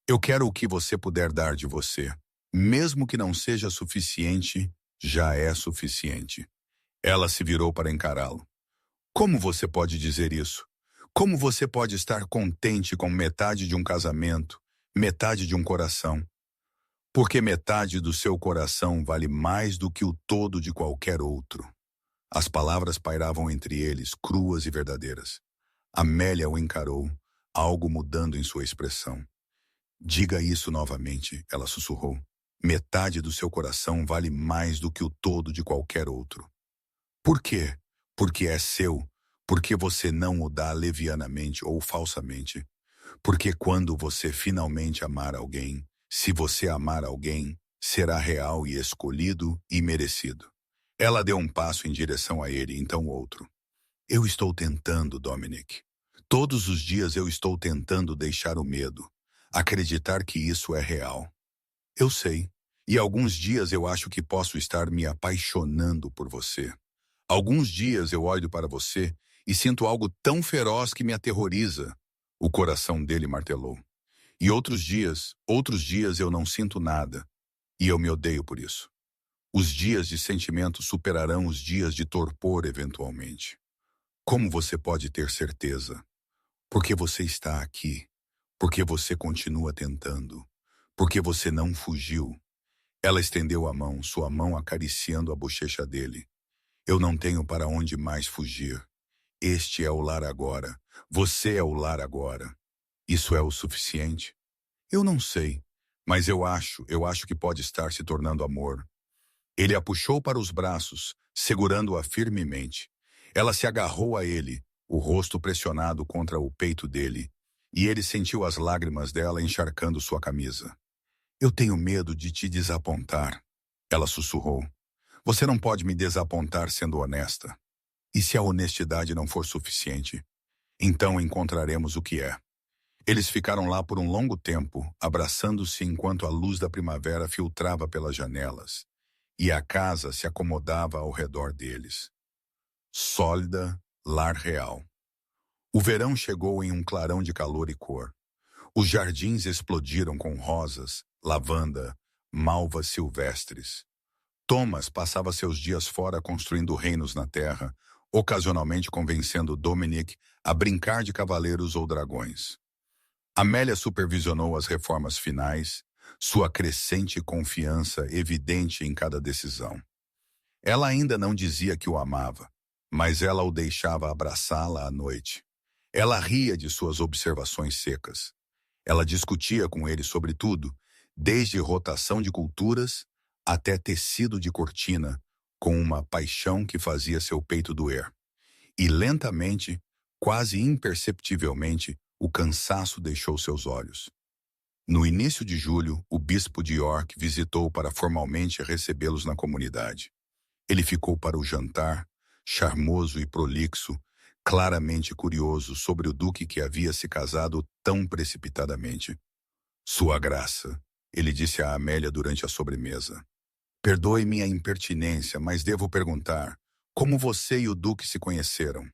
Eu quero o que você puder dar de você. Mesmo que não seja suficiente, já é suficiente. Ela se virou para encará-lo. Como você pode dizer isso? Como você pode estar contente com metade de um casamento, metade de um coração? Porque metade do seu coração vale mais do que o todo de qualquer outro. As palavras pairavam entre eles, cruas e verdadeiras. Amélia o encarou, algo mudando em sua expressão. Diga isso novamente, ela sussurrou. Metade do seu coração vale mais do que o todo de qualquer outro. Por quê? Porque é seu. Porque você não o dá levianamente ou falsamente. Porque quando você finalmente amar alguém, se você amar alguém, será real e escolhido e merecido. Ela deu um passo em direção a ele, então outro. Eu estou tentando, Dominic. Todos os dias eu estou tentando deixar o medo, acreditar que isso é real. Eu sei. E alguns dias eu acho que posso estar me apaixonando por você. Alguns dias eu olho para você e sinto algo tão feroz que me aterroriza. O coração dele martelou. E outros dias eu não sinto nada. E eu me odeio por isso. Os dias de sentimento superarão os dias de torpor eventualmente. Como você pode ter certeza? Porque você está aqui. Porque você continua tentando. Porque você não fugiu. Ela estendeu a mão, sua mão acariciando a bochecha dele. Eu não tenho para onde mais fugir. Este é o lar agora. Você é o lar agora. Isso é o suficiente? Eu não sei, mas eu acho que pode estar se tornando amor. Ele a puxou para os braços, segurando-a firmemente. Ela se agarrou a ele, o rosto pressionado contra o peito dele, e ele sentiu as lágrimas dela encharcando sua camisa. Eu tenho medo de te desapontar, ela sussurrou. Você não pode me desapontar sendo honesta. E se a honestidade não for suficiente? Então encontraremos o que é. Eles ficaram lá por um longo tempo, abraçando-se enquanto a luz da primavera filtrava pelas janelas, e a casa se acomodava ao redor deles. Sólida, lar real. O verão chegou em um clarão de calor e cor. Os jardins explodiram com rosas, lavanda, malvas silvestres. Thomas passava seus dias fora construindo reinos na terra, ocasionalmente convencendo Dominic a brincar de cavaleiros ou dragões. Amélia supervisionou as reformas finais, sua crescente confiança evidente em cada decisão. Ela ainda não dizia que o amava, mas ela o deixava abraçá-la à noite. Ela ria de suas observações secas. Ela discutia com ele sobre tudo, desde rotação de culturas até tecido de cortina, com uma paixão que fazia seu peito doer. E lentamente, quase imperceptivelmente, o cansaço deixou seus olhos. No início de julho, o bispo de York visitou para formalmente recebê-los na comunidade. Ele ficou para o jantar, charmoso e prolixo, claramente curioso sobre o duque que havia se casado tão precipitadamente. Sua graça, ele disse a Amélia durante a sobremesa. Perdoe minha impertinência, mas devo perguntar, como você e o duque se conheceram?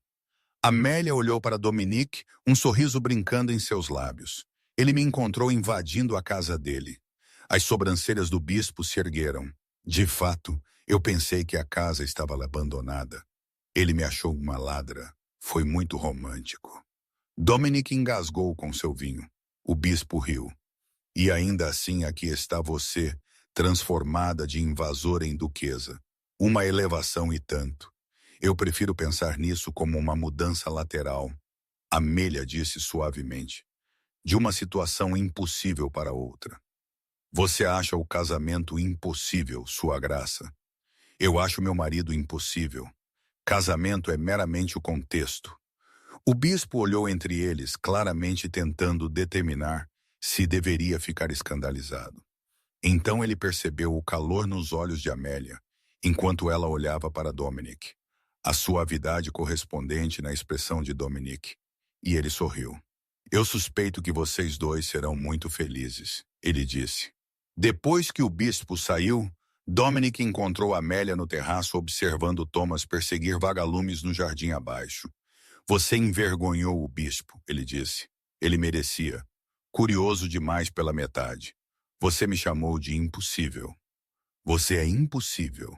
Amélia olhou para Dominique, um sorriso brincando em seus lábios. Ele me encontrou invadindo a casa dele. As sobrancelhas do bispo se ergueram. De fato, eu pensei que a casa estava abandonada. Ele me achou uma ladra. Foi muito romântico. Dominique engasgou com seu vinho. O bispo riu. E ainda assim aqui está você, transformada de invasora em duquesa. Uma elevação e tanto. Eu prefiro pensar nisso como uma mudança lateral. Amélia disse suavemente. De uma situação impossível para outra. Você acha o casamento impossível, Sua Graça? Eu acho meu marido impossível. Casamento é meramente o contexto. O bispo olhou entre eles, claramente tentando determinar se deveria ficar escandalizado. Então ele percebeu o calor nos olhos de Amélia, enquanto ela olhava para Dominic, a suavidade correspondente na expressão de Dominic, e ele sorriu. Eu suspeito que vocês dois serão muito felizes, ele disse. Depois que o bispo saiu, Dominic encontrou Amélia no terraço observando Thomas perseguir vagalumes no jardim abaixo. Você envergonhou o bispo, ele disse. Ele merecia. Curioso demais pela metade. Você me chamou de impossível. Você é impossível.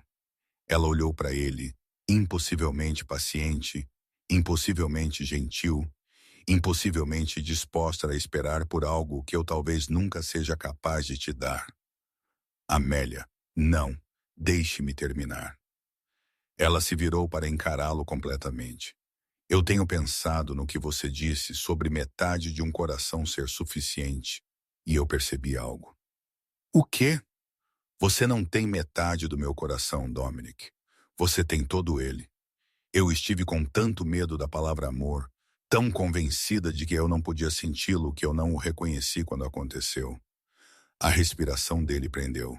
Ela olhou para ele, impossivelmente paciente, impossivelmente gentil, impossivelmente disposta a esperar por algo que eu talvez nunca seja capaz de te dar. Amélia, não, deixe-me terminar. Ela se virou para encará-lo completamente. Eu tenho pensado no que você disse sobre metade de um coração ser suficiente, e eu percebi algo. O quê? Você não tem metade do meu coração, Dominic. Você tem todo ele. Eu estive com tanto medo da palavra amor, tão convencida de que eu não podia senti-lo que eu não o reconheci quando aconteceu. A respiração dele prendeu.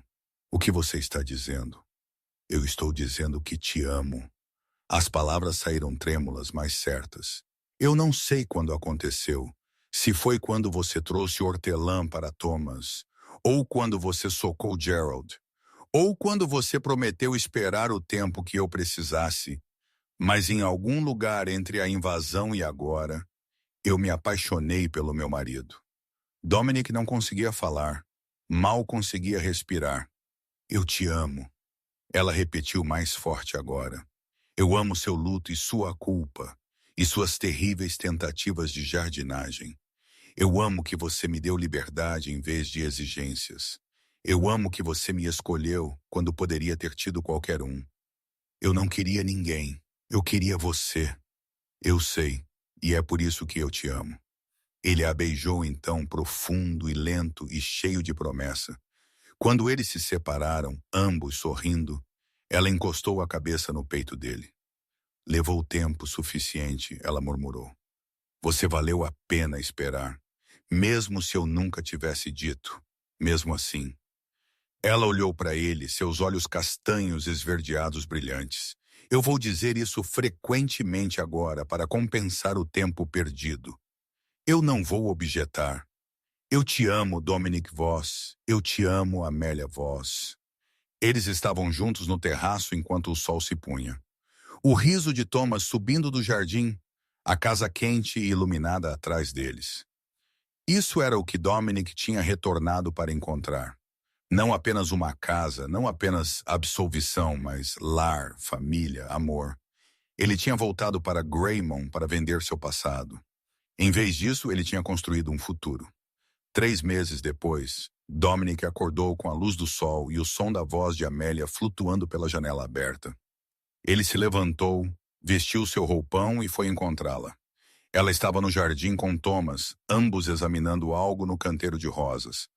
O que você está dizendo? Eu estou dizendo que te amo. As palavras saíram trêmulas, mas certas. Eu não sei quando aconteceu. Se foi quando você trouxe hortelã para Thomas, ou quando você socou Gerald, ou quando você prometeu esperar o tempo que eu precisasse, mas em algum lugar entre a invasão e agora, eu me apaixonei pelo meu marido. Dominic não conseguia falar, mal conseguia respirar. Eu te amo. Ela repetiu mais forte agora. Eu amo seu luto e sua culpa, e suas terríveis tentativas de jardinagem. Eu amo que você me deu liberdade em vez de exigências. Eu amo que você me escolheu quando poderia ter tido qualquer um. Eu não queria ninguém. Eu queria você. Eu sei, e é por isso que eu te amo. Ele a beijou então, profundo e lento e cheio de promessa. Quando eles se separaram, ambos sorrindo, ela encostou a cabeça no peito dele. Levou tempo suficiente, ela murmurou. Você valeu a pena esperar, mesmo se eu nunca tivesse dito. Mesmo assim. Ela olhou para ele, seus olhos castanhos esverdeados brilhantes. Eu vou dizer isso frequentemente agora para compensar o tempo perdido. Eu não vou objetar. Eu te amo, Dominic Voss. Eu te amo, Amélia Voss. Eles estavam juntos no terraço enquanto o sol se punha. O riso de Thomas subindo do jardim, a casa quente e iluminada atrás deles. Isso era o que Dominic tinha retornado para encontrar. Não apenas uma casa, não apenas absolvição, mas lar, família, amor. Ele tinha voltado para Greymon para vender seu passado. Em vez disso, ele tinha construído um futuro. 3 meses depois, Dominic acordou com a luz do sol e o som da voz de Amélia flutuando pela janela aberta. Ele se levantou, vestiu seu roupão e foi encontrá-la. Ela estava no jardim com Thomas, ambos examinando algo no canteiro de rosas.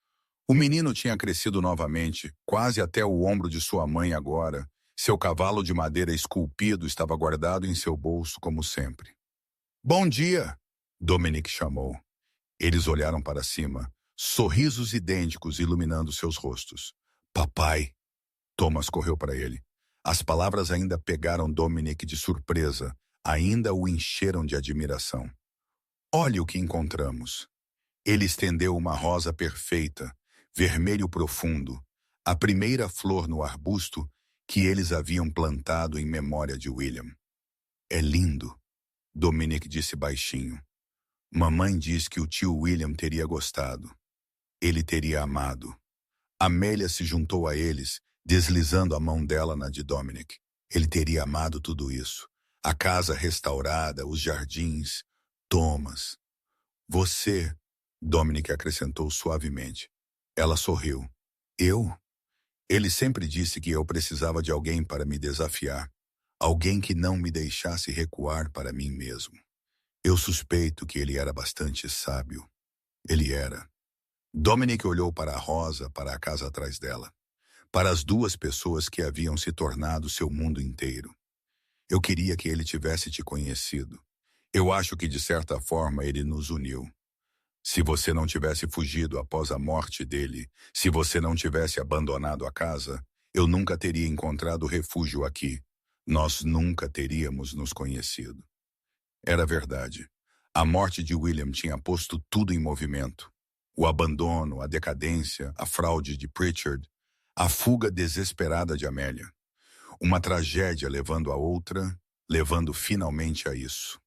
O menino tinha crescido novamente, quase até o ombro de sua mãe agora. Seu cavalo de madeira esculpido estava guardado em seu bolso como sempre. Bom dia, Dominic chamou. Eles olharam para cima, sorrisos idênticos iluminando seus rostos. Papai! Thomas correu para ele. As palavras ainda pegaram Dominic de surpresa, ainda o encheram de admiração. Olhe o que encontramos. Ele estendeu uma rosa perfeita, vermelho profundo, a primeira flor no arbusto que eles haviam plantado em memória de William. É lindo, Dominic disse baixinho. Mamãe diz que o tio William teria gostado. Ele teria amado. Amélia se juntou a eles, deslizando a mão dela na de Dominic. Ele teria amado tudo isso. A casa restaurada, os jardins. Thomas. Você, Dominic acrescentou suavemente. Ela sorriu. Eu? Ele sempre disse que eu precisava de alguém para me desafiar, alguém que não me deixasse recuar para mim mesmo. Eu suspeito que ele era bastante sábio. Ele era. Dominic olhou para a Rosa, para a casa atrás dela, para as duas pessoas que haviam se tornado seu mundo inteiro. Eu queria que ele tivesse te conhecido. Eu acho que, de certa forma, ele nos uniu. Se você não tivesse fugido após a morte dele, se você não tivesse abandonado a casa, eu nunca teria encontrado refúgio aqui. Nós nunca teríamos nos conhecido. Era verdade. A morte de William tinha posto tudo em movimento. O abandono, a decadência, a fraude de Pritchard, a fuga desesperada de Amélia. Uma tragédia levando a outra, levando finalmente a isso.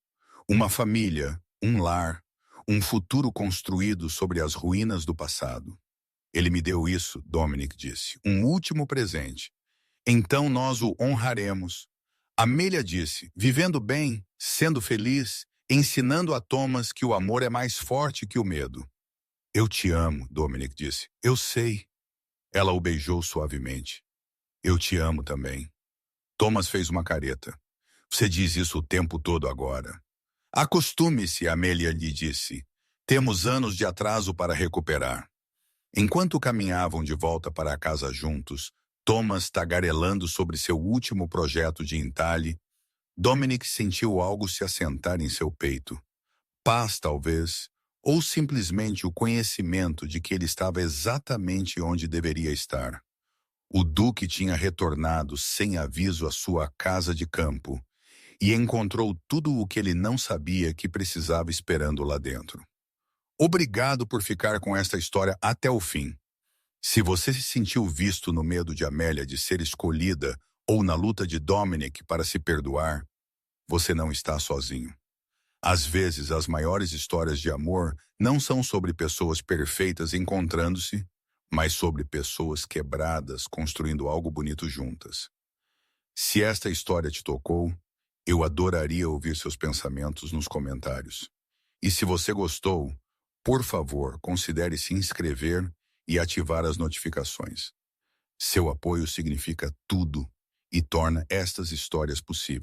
Uma família, um lar, um futuro construído sobre as ruínas do passado. Ele me deu isso, Dominic disse, um último presente. Então nós o honraremos. Amélia disse, vivendo bem, sendo feliz, ensinando a Thomas que o amor é mais forte que o medo. Eu te amo, Dominic disse. Eu sei. Ela o beijou suavemente. Eu te amo também. Thomas fez uma careta. Você diz isso o tempo todo agora. Acostume-se, Amélia lhe disse. Temos anos de atraso para recuperar. Enquanto caminhavam de volta para a casa juntos, Thomas tagarelando sobre seu último projeto de entalhe, Dominic sentiu algo se assentar em seu peito. Paz, talvez, ou simplesmente o conhecimento de que ele estava exatamente onde deveria estar. O Duque tinha retornado sem aviso à sua casa de campo e encontrou tudo o que ele não sabia que precisava esperando lá dentro. Obrigado por ficar com esta história até o fim. Se você se sentiu visto no medo de Amélia de ser escolhida ou na luta de Dominic para se perdoar, você não está sozinho. Às vezes, as maiores histórias de amor não são sobre pessoas perfeitas encontrando-se, mas sobre pessoas quebradas construindo algo bonito juntas. Se esta história te tocou, eu adoraria ouvir seus pensamentos nos comentários. E se você gostou, por favor, considere se inscrever e ativar as notificações. Seu apoio significa tudo e torna estas histórias possíveis.